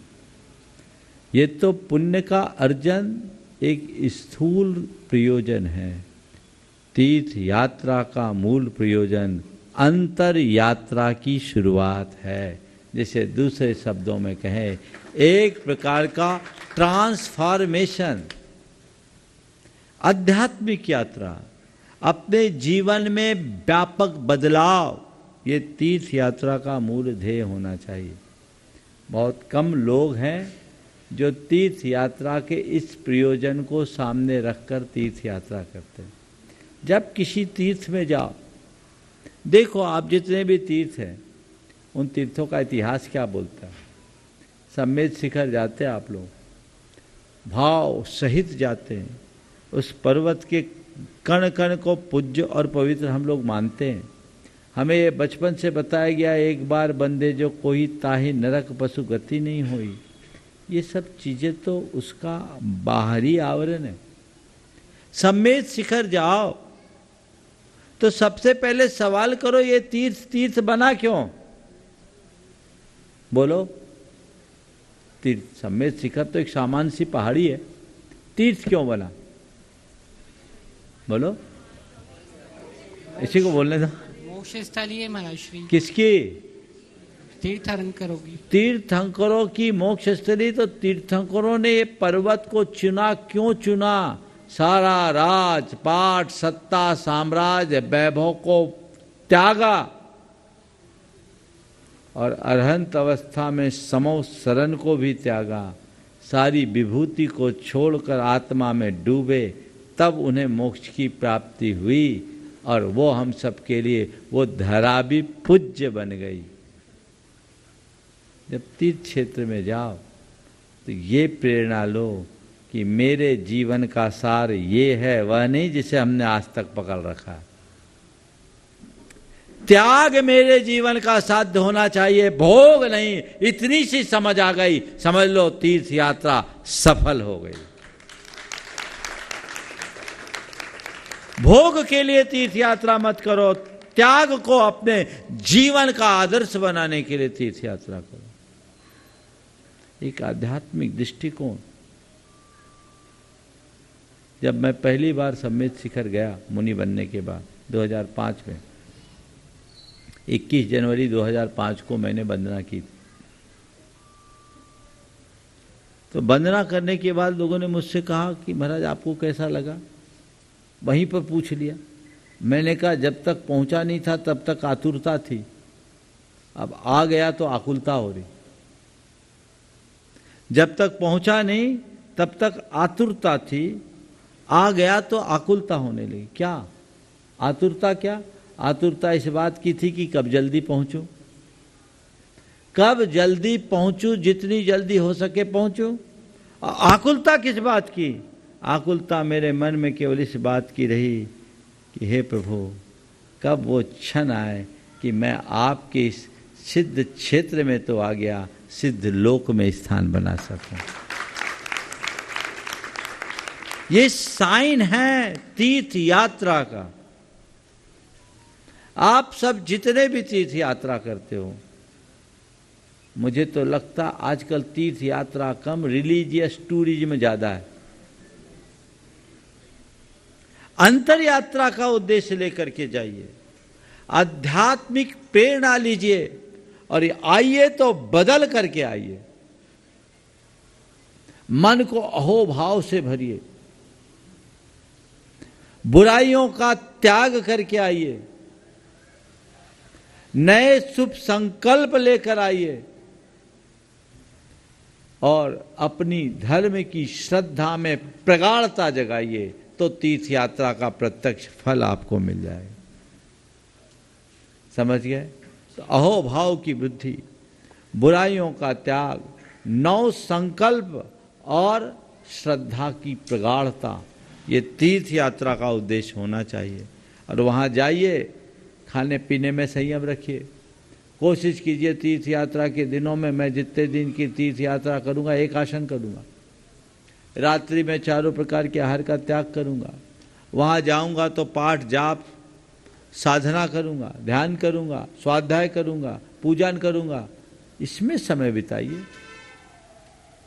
ये तो पुण्य का अर्जन एक स्थूल प्रयोजन है। तीर्थ यात्रा का मूल प्रयोजन अंतर यात्रा की शुरुआत है। जैसे दूसरे शब्दों में कहें, एक प्रकार का ट्रांसफॉर्मेशन, आध्यात्मिक यात्रा, अपने जीवन में व्यापक बदलाव, ये तीर्थ यात्रा का मूल ध्येय होना चाहिए। बहुत कम लोग हैं जो तीर्थ यात्रा के इस प्रयोजन को सामने रखकर तीर्थ यात्रा करते हैं। जब किसी तीर्थ में जाओ, देखो आप जितने भी तीर्थ हैं उन तीर्थों का इतिहास क्या बोलता है। सम्मेद शिखर जाते हैं आप लोग, भाव सहित जाते हैं। उस पर्वत के कण कण को पूज्य और पवित्र हम लोग मानते हैं। हमें ये बचपन से बताया गया, एक बार बंदे जो कोई ताहि नरक पशु गति नहीं हुई। ये सब चीजें तो उसका बाहरी आवरण है। सम्मेद शिखर जाओ तो सबसे पहले सवाल करो, ये तीर्थ बना क्यों? बोलो। तीर्थ, सम्मेद शिखर तो एक सामान्य सी पहाड़ी है, तीर्थ क्यों बना? बोलो, इसी को बोलने दो। मोक्ष स्थली है महाराज श्री। किसकी? तीर्थंकरों की। तीर्थंकरों की मोक्ष स्थली। तो तीर्थंकरों ने ये पर्वत को चुना, क्यों चुना? सारा राज पाट सत्ता साम्राज्य वैभव को त्यागा और अरहंत अवस्था में समो शरण को भी त्यागा। सारी विभूति को छोड़कर आत्मा में डूबे, तब उन्हें मोक्ष की प्राप्ति हुई और वो हम सबके लिए वो धरा भी पूज्य बन गई। जब तीर्थ क्षेत्र में जाओ तो ये प्रेरणा लो कि मेरे जीवन का सार ये है, वह नहीं जिसे हमने आज तक पकड़ रखा। त्याग मेरे जीवन का साध्य होना चाहिए, भोग नहीं। इतनी सी समझ आ गई, समझ लो तीर्थ यात्रा सफल हो गई। भोग के लिए तीर्थ यात्रा मत करो, त्याग को अपने जीवन का आदर्श बनाने के लिए तीर्थ यात्रा करो। एक आध्यात्मिक दृष्टिकोण। जब मैं पहली बार सम्मेत शिखर गया मुनि बनने के बाद 2005 में, 21 जनवरी 2005 को मैंने वंदना की थी। तो वंदना करने के बाद लोगों ने मुझसे कहा कि महाराज आपको कैसा लगा, वहीं पर पूछ लिया। मैंने कहा जब तक पहुंचा नहीं था तब तक आतुरता थी, अब आ गया तो आकुलता हो रही। जब तक पहुंचा नहीं तब तक आतुरता थी, आ गया तो आकुलता होने लगी। क्या आतुरता? क्या आतुरता इस बात की थी कि कब जल्दी पहुंचूं, कब जल्दी पहुंचूं, जितनी जल्दी हो सके पहुंचूं। आकुलता किस बात की? आकुलता मेरे मन में केवल इस बात की रही कि हे प्रभु, कब वो क्षण आए कि मैं आपके इस सिद्ध क्षेत्र में तो आ गया, सिद्ध लोक में स्थान बना सकूं। ये साइन है तीर्थ यात्रा का। आप सब जितने भी तीर्थ यात्रा करते हो, मुझे तो लगता आजकल तीर्थ यात्रा कम, रिलीजियस टूरिज्म ज्यादा है। अंतर यात्रा का उद्देश्य लेकर के जाइए, आध्यात्मिक प्रेरणा लीजिए और आइए तो बदल करके आइए। मन को अहोभाव से भरिए, बुराइयों का त्याग करके आइए, नए शुभ संकल्प लेकर आइए और अपनी धर्म की श्रद्धा में प्रगाढ़ता जगाइए, तो तीर्थ यात्रा का प्रत्यक्ष फल आपको मिल जाएगा। समझ गए? तो अहोभाव की वृद्धि, बुराइयों का त्याग, नव संकल्प और श्रद्धा की प्रगाढ़ता, ये तीर्थ यात्रा का उद्देश्य होना चाहिए। और वहाँ जाइए, खाने पीने में संयम रखिए। कोशिश कीजिए तीर्थ यात्रा के दिनों में, मैं जितने दिन की तीर्थ यात्रा करूँगा एक आसन करूँगा, रात्रि में चारों प्रकार के आहार का त्याग करूँगा, वहाँ जाऊँगा तो पाठ जाप साधना करूँगा, ध्यान करूँगा, स्वाध्याय करूँगा, पूजन करूँगा, इसमें समय बिताइए।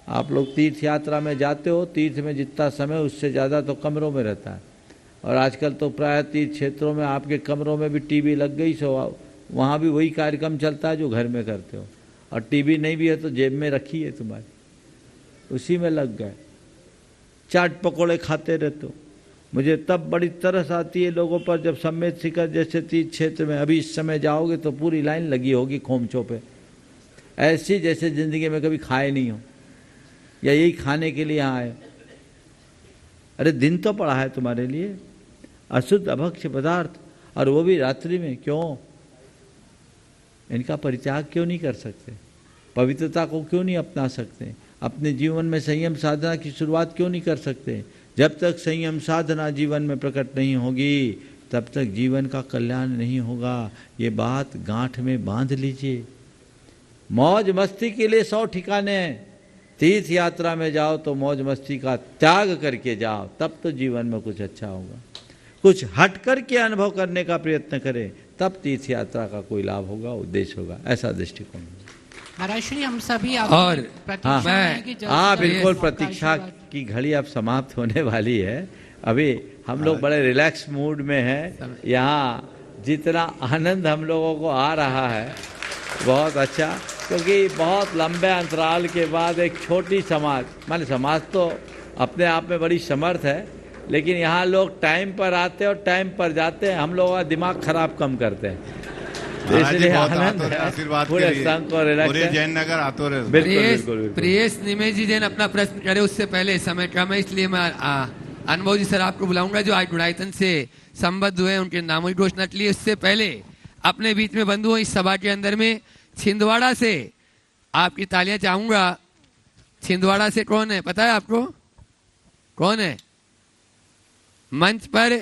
आप लोग तीर्थ यात्रा में जाते हो, तीर्थ में जितना समय उससे ज़्यादा तो कमरों में रहता है। और आजकल तो प्राय तीर्थ क्षेत्रों में आपके कमरों में भी टीवी लग गई, सो वहाँ भी वही कार्यक्रम चलता है जो घर में करते हो। और टीवी नहीं भी है तो जेब में रखी है तुम्हारी, उसी में लग गए, चाट पकौड़े खाते रहते हो। मुझे तब बड़ी तरस आती है लोगों पर जब सम्मेत शिखर जैसे तीर्थ क्षेत्र में अभी इस समय जाओगे तो पूरी लाइन लगी होगी खोमचों पे, ऐसी जैसे जिंदगी में कभी खाए नहीं हो या यही खाने के लिए यहाँ आए। अरे दिन तो पड़ा है तुम्हारे लिए, अशुद्ध अभक्ष्य पदार्थ, और वो भी रात्रि में। क्यों? इनका परित्याग क्यों नहीं कर सकते? पवित्रता को क्यों नहीं अपना सकते? अपने जीवन में संयम साधना की शुरुआत क्यों नहीं कर सकते? जब तक संयम साधना जीवन में प्रकट नहीं होगी तब तक जीवन का कल्याण नहीं होगा। ये बात गांठ में बांध लीजिए। मौज मस्ती के लिए 100 ठिकाने हैं, तीर्थ यात्रा में जाओ तो मौज मस्ती का त्याग करके जाओ, तब तो जीवन में कुछ अच्छा होगा। कुछ हट करके अनुभव करने का प्रयत्न करें, तब तीर्थ यात्रा का कोई लाभ होगा, उद्देश्य होगा। ऐसा दृष्टिकोण। महाराज श्री हम सभी और हाँ बिल्कुल, प्रतीक्षा की घड़ी अब समाप्त होने वाली है। अभी हम लोग बड़े रिलैक्स मूड में हैं। यहाँ जितना आनंद हम लोगों को आ रहा है बहुत अच्छा, क्योंकि बहुत लंबे अंतराल के बाद एक छोटी समाज, माने समाज तो अपने आप में बड़ी समर्थ है, लेकिन यहाँ लोग टाइम पर आते हैं और टाइम पर जाते हैं। हम लोगों का दिमाग खराब कम करते हैं, इसलिए आनंद है। आशीर्वाद पूरे संघ को रिलैक्स। जैन नगर आतो रहे। बिल्कुल। प्रियेश निमेश जी जैन अपना प्रश्न करे, उससे पहले समय कम है, इसलिए मैं अनुभव जी सर आपको बुलाऊंगा जो आज गुणायतन से संबद्ध हुए, उनके नामों की घोषणा के लिए। उससे पहले अपने बीच में बंधु इस सभा के अंदर में छिंदवाड़ा से आपकी तालियां चाहूंगा। छिंदवाड़ा से कौन है पता है आपको? कौन है? मंच पर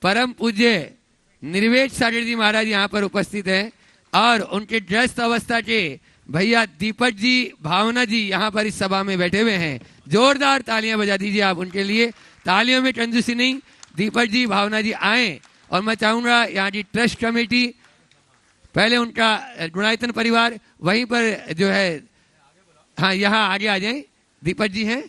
परम पूज्य निर्वेद सागर जी महाराज यहाँ पर उपस्थित हैं और उनके ड्रेस अवस्था के भैया दीपक जी, भावना जी यहाँ पर इस सभा में बैठे हुए हैं। जोरदार तालियां बजा दीजिए आप उनके लिए। तालियों में कंजूसी नहीं। दीपक जी, भावना जी आए और मैं चाहूंगा यहाँ की ट्रस्ट कमेटी, पहले उनका गुणायतन परिवार, वहीं पर जो है, हाँ यहाँ आगे आ जाए। दीपक जी हैं,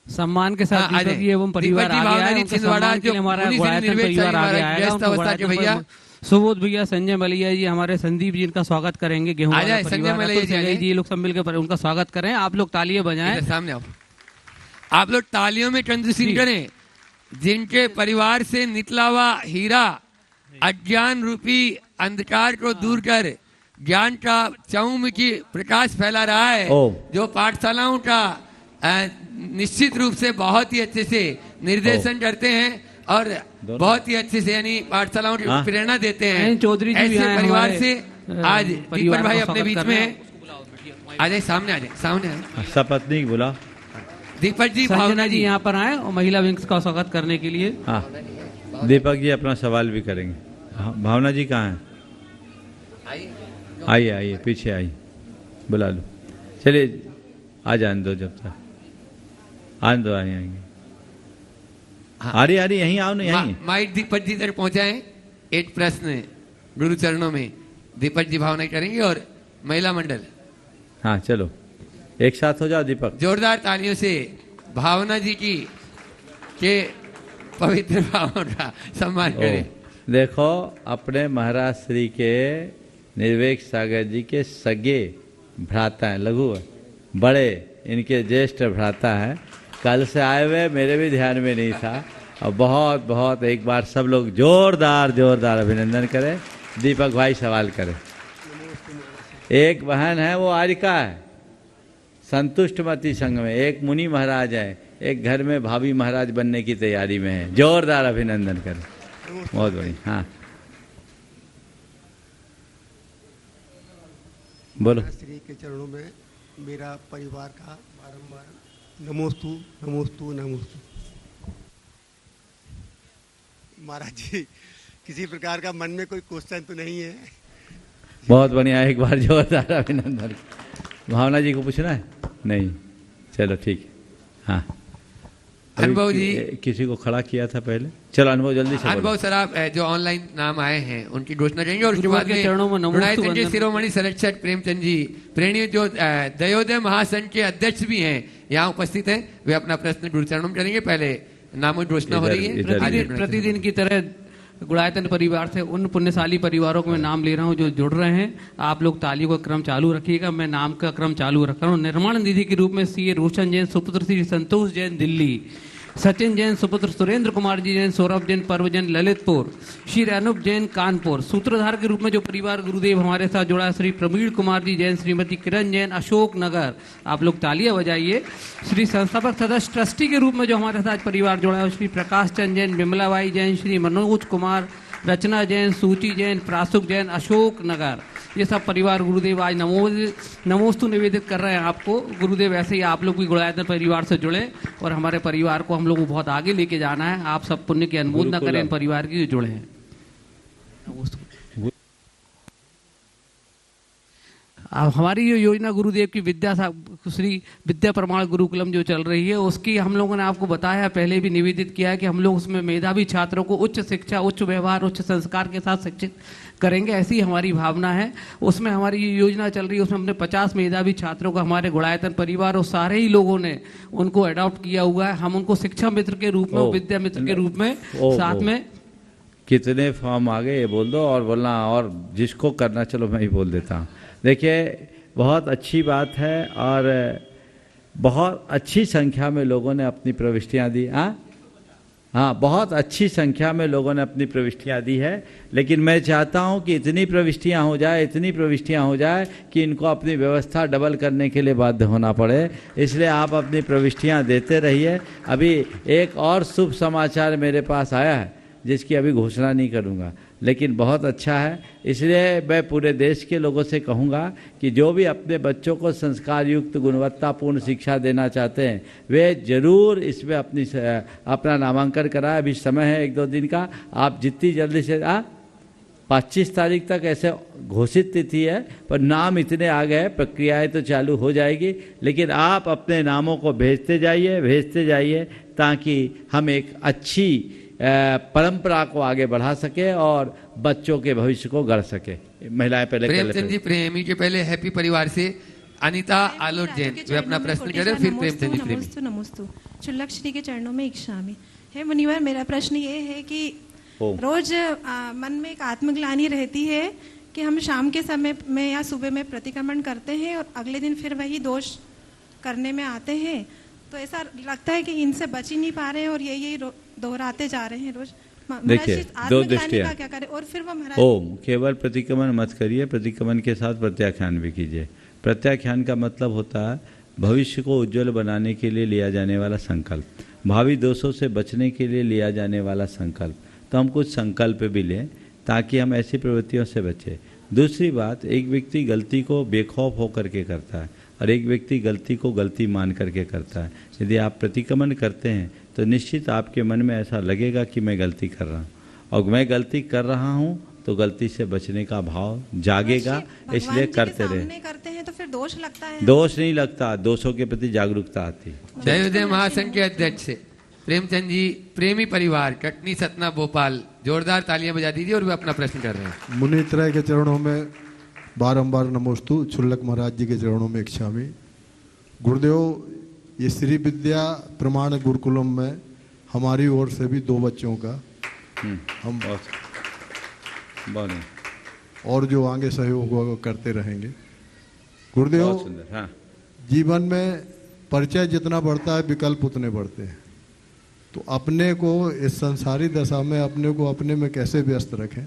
सम्मान के साथ दीपक जी एवं परिवार आगे आए। उनके सम्मान के लिए हमारा गुणायतन परिवार आगे आएगा। उनको गुणायतन भैया सुबोध भैया, संजय मलिया जी, हमारे संदीप जी इनका स्वागत करेंगे। गेहूं जी, ये लोग सब मिलकर उनका स्वागत करें। आप लोग तालियां बजाएं। सामने आओ। आप लोग तालियों में कंजूसी करें। जिनके परिवार से निकला हुआ हीरा अज्ञान रूपी अंधकार को दूर कर ज्ञान का चहुमुखी प्रकाश फैला रहा है, जो पाठशालाओं का निश्चित रूप से बहुत ही अच्छे से निर्देशन करते हैं और बहुत ही अच्छे से यानी पाठशालाओं की प्रेरणा देते हैं। चौधरी जी ऐसे परिवार से आज दीपक भाई अपने बीच में हैं। आ जाए, सामने आ जाए, सामने आए। सपत्नी बोला दीपक जी, भावना जी यहाँ पर आए और महिला विंग्स का स्वागत करने के लिए। हाँ, दीपक जी अपना सवाल भी करेंगे। भावना जी कहाँ हैं? आइए आइए, पीछे आइए, बुला लो। चलिए आ जाने दो, जब तक आने दो, आएंगे। आ रही यहीं आओ ना, यहीं। माइक दीपक जी तक पहुंचाएं। एक प्रश्न गुरु चरणों में दीपक जी भावना करेंगे और महिला मंडल। हाँ चलो एक साथ हो जाओ। दीपक, जोरदार तालियों से भावना जी की के पवित्र भावों का सम्मान करें। देखो, अपने महाराज श्री के निर्वेद सागर जी के सगे भ्राता हैं, लघु बड़े इनके ज्येष्ठ भ्राता हैं। कल से आए हुए, मेरे भी ध्यान में नहीं था। और बहुत बहुत एक बार सब लोग जोरदार जोरदार अभिनंदन करें। दीपक भाई सवाल करें। एक बहन है, वो आरिका है, संतुष्टमती संघ में। एक मुनि महाराज है, एक घर में भाभी महाराज बनने की तैयारी में है। जोरदार अभिनंदन करें। बहुत बढ़िया। हाँ बोलो। श्री के चरणों में मेरा परिवार का बारंबार नमोस्तु नमोस्तु नमोस्तु। महाराज जी, किसी प्रकार का मन में कोई क्वेश्चन तो नहीं है? बहुत बढ़िया, एक बार जोरदार अभिनंदन। भावना जी को पूछना है? नहीं, चलो ठीक है। हाँ, अनुभव जी, किसी को खड़ा किया था पहले। चलो अनुभव जल्दी से। अनुभव सर, आप जो ऑनलाइन नाम आए हैं उनकी घोषणा करेंगे और उसके बाद में शिरोमणि संरक्षक प्रेमचंद जी, प्रेरणीय जो दयोदय महासंघ के अध्यक्ष भी हैं, यहाँ उपस्थित हैं। वे अपना प्रश्न गुरु चरणों में करेंगे। पहले नामों की घोषणा हो रही है। प्रतिदिन की तरह गुणायतन परिवार से उन पुण्यशाली परिवारों को मैं नाम ले रहा हूं जो जुड़ रहे हैं। आप लोग तालियों का क्रम चालू रखिएगा। मैं नाम का क्रम चालू रख रहा हूँ। निर्माण निधि के रूप में सीए रोशन जैन सुपुत्र श्री संतोष जैन दिल्ली, सचिन जैन सुपुत्र सुरेंद्र कुमार जी जैन सौरभ जैन पर्व जैन ललितपुर, श्री अनूप जैन कानपुर। सूत्रधार के रूप में जो परिवार गुरुदेव हमारे साथ जुड़ा है, श्री प्रवीण कुमार जी जैन, श्रीमती किरण जैन अशोक नगर। आप लोग तालियां बजाइए। श्री संस्थापक सदस्य ट्रस्टी के रूप में जो हमारे साथ परिवार जुड़ा है, श्री प्रकाश चंद जैन, विमलाबाई जैन, श्री मनोज कुमार, रचना जैन, सूची जैन, प्रासुक जैन अशोक नगर। ये सब परिवार गुरुदेव आज नमोस्तु निवेदित कर रहे हैं आपको। गुरुदेव ऐसे ही आप लोग भी गुणायतन परिवार से जुड़े और हमारे परिवार को हम लोग को बहुत आगे लेके जाना है। आप सब पुण्य की अनुमोदना करें इन परिवार की जो जुड़े हैं। हमारी ये योजना गुरुदेव की श्री विद्या प्रमाण गुरुकुलम जो चल रही है, उसकी हम लोगों ने आपको बताया, पहले भी निवेदित किया है कि हम लोग उसमें मेधावी छात्रों को उच्च शिक्षा, उच्च व्यवहार, उच्च संस्कार के साथ शिक्षित करेंगे। ऐसी हमारी भावना है। उसमें हमारी ये योजना चल रही है। उसमें हमने 50 मेधावी छात्रों को हमारे गुणायतन परिवार और सारे ही लोगों ने उनको अडॉप्ट किया हुआ है। हम उनको शिक्षा मित्र के रूप में, विद्या मित्र के रूप में साथ में। कितने फॉर्म आ गए ये बोल दो और बोलना, और जिसको करना चलो मैं ही बोल देता हूँ। देखिए, बहुत अच्छी बात है और बहुत अच्छी संख्या में लोगों ने अपनी प्रविष्टियाँ दी। हाँ, बहुत अच्छी संख्या में लोगों ने अपनी प्रविष्टियाँ दी है। लेकिन मैं चाहता हूँ कि इतनी प्रविष्टियाँ हो जाए कि इनको अपनी व्यवस्था डबल करने के लिए बाध्य होना पड़े। इसलिए आप अपनी प्रविष्टियाँ देते रहिए। अभी एक और शुभ समाचार मेरे पास आया है जिसकी अभी घोषणा नहीं करूँगा, लेकिन बहुत अच्छा है। इसलिए मैं पूरे देश के लोगों से कहूँगा कि जो भी अपने बच्चों को संस्कार युक्त गुणवत्तापूर्ण शिक्षा देना चाहते हैं, वे जरूर इसमें अपना नामांकन कराएं। अभी समय है 1-2 दिन का। आप जितनी जल्दी से 25 तारीख तक ऐसे घोषित तिथि है, पर नाम इतने आ गए, प्रक्रियाएं तो चालू हो जाएगी, लेकिन आप अपने नामों को भेजते जाइए ताकि हम एक अच्छी परंपरा को आगे बढ़ा सके और बच्चों के भविष्य को गढ़ सके। महिलाएं पहले प्रेमचंद जी प्रेमी के पहले हैप्पी परिवार से अनीता आलोक जैन वे अपना प्रश्न करें, फिर प्रेमचंद जी प्रेमी। नमोस्तु चुल्लक श्री के चरणों में इच्छामि है मुनिवर। मेरा प्रश्न ये है कि रोज मन में एक आत्मग्लानि रहती है कि हम शाम के समय में या सुबह में प्रतिक्रमण करते हैं और अगले दिन फिर वही दोष करने में आते हैं, तो ऐसा लगता है कि इनसे बच ही नहीं पा रहे हैं और यही दोहराते जा रहे हैं रोज। देखिए, दो दृष्टियां। क्या करें? और फिर वो महाराज ओम केवल प्रतिक्रमण मत करिए, प्रतिक्रमण के साथ प्रत्याख्यान भी कीजिए। प्रत्याख्यान का मतलब होता है भविष्य को उज्जवल बनाने के लिए लिया जाने वाला संकल्प, भावी दोषों से बचने के लिए लिया जाने वाला संकल्प। तो हम कुछ संकल्प भी लें ताकि हम ऐसी प्रवृत्तियों से बचें। दूसरी बात, एक व्यक्ति गलती को बेखौफ होकर के करता है और एक व्यक्ति गलती को गलती मान करके करता है। यदि आप प्रतिक्रमण करते हैं तो निश्चित आपके मन में ऐसा लगेगा कि मैं गलती कर रहा हूँ, और मैं गलती कर रहा हूँ तो गलती से बचने का भाव जागेगा, इसलिए करते रहे। करते हैं तो फिर दोष लगता है? दोष नहीं लगता, दोषों के प्रति जागरूकता आती। जयोदय महासंघ के अध्यक्ष प्रेमचंद जी प्रेमी परिवार कटनी सतना भोपाल, जोरदार तालियां बजा दीजिए और वे अपना प्रश्न कर रहे हैं। मुनित्रय के चरणों में बारंबार नमोस्तु, छुल्लक महाराज जी के चरणों में इच्छामि। गुरुदेव, ये श्री विद्या प्रमाण गुरुकुलम में हमारी ओर से भी 2 बच्चों का हम और जो आगे सहयोग होगा वो करते रहेंगे। गुरुदेव, हाँ। जीवन में परिचय जितना बढ़ता है विकल्प उतने बढ़ते हैं, तो अपने को इस संसारी दशा में अपने को अपने में कैसे व्यस्त रखें,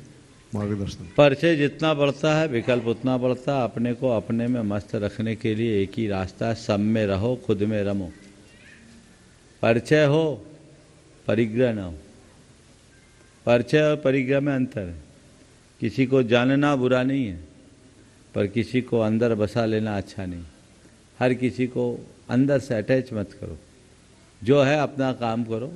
मार्गदर्शन। परिचय जितना बढ़ता है विकल्प उतना बढ़ता है। अपने को अपने में मस्त रखने के लिए एक ही रास्ता है, सब में रहो, खुद में रमो। परिचय हो, परिग्रह न हो। परिचय और परिग्रह में अंतर है। किसी को जानना बुरा नहीं है, पर किसी को अंदर बसा लेना अच्छा नहीं। हर किसी को अंदर से अटैच मत करो, जो है अपना काम करो।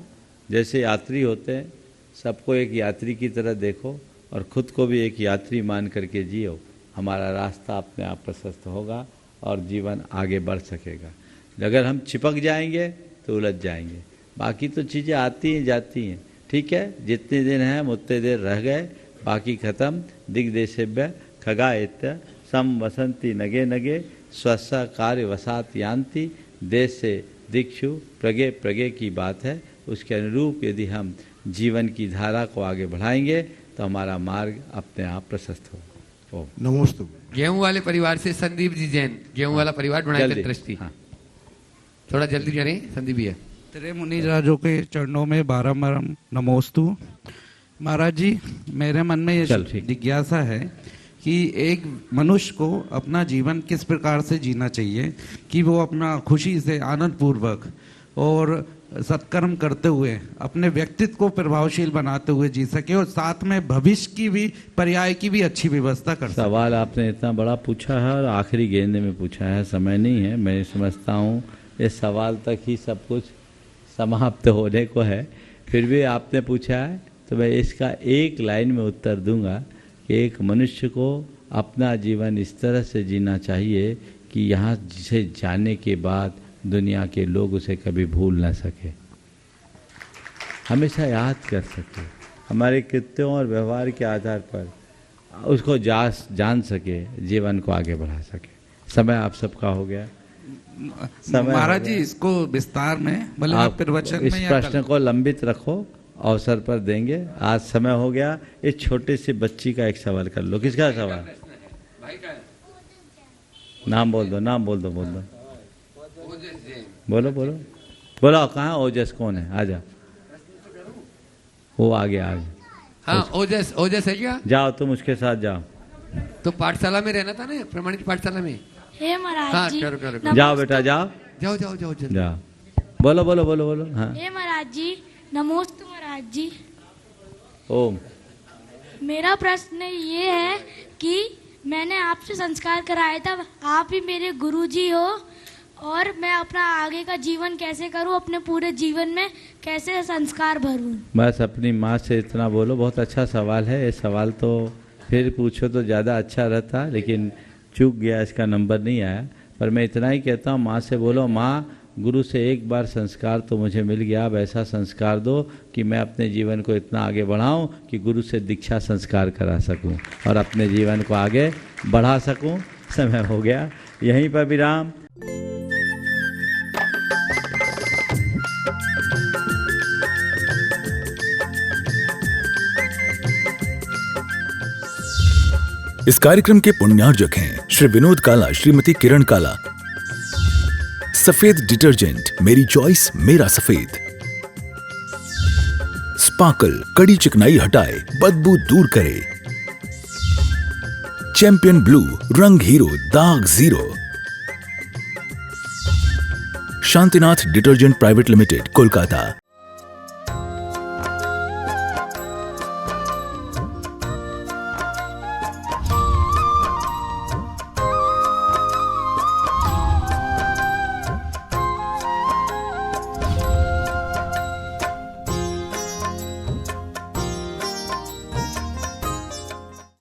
जैसे यात्री होते हैं, सबको एक यात्री की तरह देखो और खुद को भी एक यात्री मान करके जियो। हमारा रास्ता अपने आप प्रशस्त होगा और जीवन आगे बढ़ सकेगा। अगर हम चिपक जाएंगे तो उलझ जाएंगे। बाकी तो चीज़ें आती हैं जाती हैं, ठीक है। जितने दिन हैं उतने देर रह गए, बाकी खत्म। दिग्देशेभ्य खगायत्य सम वसंती नगे नगे स्वस्व कार्य वसात यान्ति। देश से दिक्षु प्रगे प्रगे की बात है। उसके अनुरूप यदि हम जीवन की धारा को आगे बढ़ाएंगे तो हमारा मार्ग अपने आप प्रशस्त होगा। नमस्ते। गेहूं वाले परिवार से संदीप जी जैन, गेहूं वाला परिवार ढूंढाई दृष्टि। हाँ, थोड़ा जल्दी करें संदीप भैया। तेरे मुनि राजों के चरणों में बारंबार नमोस्तु। महाराज जी, मेरे मन में ये जिज्ञासा है कि एक मनुष्य को अपना जीवन किस प्रकार से जीना चाहिए कि वो अपना खुशी से आनंद पूर्वक और सत्कर्म करते हुए अपने व्यक्तित्व को प्रभावशील बनाते हुए जी सके और साथ में भविष्य की भी पर्याय की भी अच्छी व्यवस्था कर सके। सवाल आपने इतना बड़ा पूछा है और आखिरी गेंदे में पूछा है, समय नहीं है। मैं समझता हूँ इस सवाल तक ही सब कुछ समाप्त होने को है, फिर भी आपने पूछा है तो मैं इसका एक लाइन में उत्तर दूंगा कि एक मनुष्य को अपना जीवन इस तरह से जीना चाहिए कि यहाँ जिसे जाने के बाद दुनिया के लोग उसे कभी भूल ना सके, हमेशा याद कर सके। हमारे कृत्यों और व्यवहार के आधार पर उसको जान सके, जीवन को आगे बढ़ा सके। समय आप सबका हो गया। महाराज जी, इसको विस्तार में भले आप प्रवचन इस में या प्रश्न को लंबित रखो, अवसर पर देंगे। आज समय हो गया। इस छोटे सी बच्ची का एक सवाल कर लो। किसका सवाल? नाम बोल दो, नाम बोल दो, बोल दो, बोलो बोलो बोलो। कहाँ ओजस कौन है? आजा, वो आ गया। हाँ, ओजस, ओजस है क्या? जाओ तुम उसके साथ जाओ। तो पाठशाला में रहना था ना, प्रमाणित पाठशाला में। हे महाराज हाँ, जी, करो। जाओ बेटा, जाओ जाओ जाओ जाओ जाओ। बोलो बोलो बोलो बोलो। हाँ, हे महाराज जी, नमोस्तु महाराज जी। ओम। मेरा प्रश्न ये है कि मैंने आपसे संस्कार कराया था, आप ही मेरे गुरुजी हो, और मैं अपना आगे का जीवन कैसे करूं, अपने पूरे जीवन में कैसे संस्कार भरूं। बस अपनी माँ से इतना बोलो। बहुत अच्छा सवाल है। ये सवाल तो फिर पूछो तो ज़्यादा अच्छा रहता, लेकिन चूक गया, इसका नंबर नहीं आया। पर मैं इतना ही कहता हूँ, माँ से बोलो, माँ गुरु से एक बार संस्कार तो मुझे मिल गया, अब ऐसा संस्कार दो कि मैं अपने जीवन को इतना आगे बढ़ाऊं कि गुरु से दीक्षा संस्कार करा सकूं और अपने जीवन को आगे बढ़ा सकूं। समय हो गया, यहीं पर विराम। इस कार्यक्रम के पुण्यार्जक हैं श्री विनोद काला, श्रीमती किरण काला। सफेद डिटर्जेंट, मेरी चॉइस मेरा सफेद। स्पार्कल, कड़ी चिकनाई हटाए, बदबू दूर करे। चैंपियन ब्लू, रंग हीरो, दाग zero. Shantinath detergent private limited, Kolkata.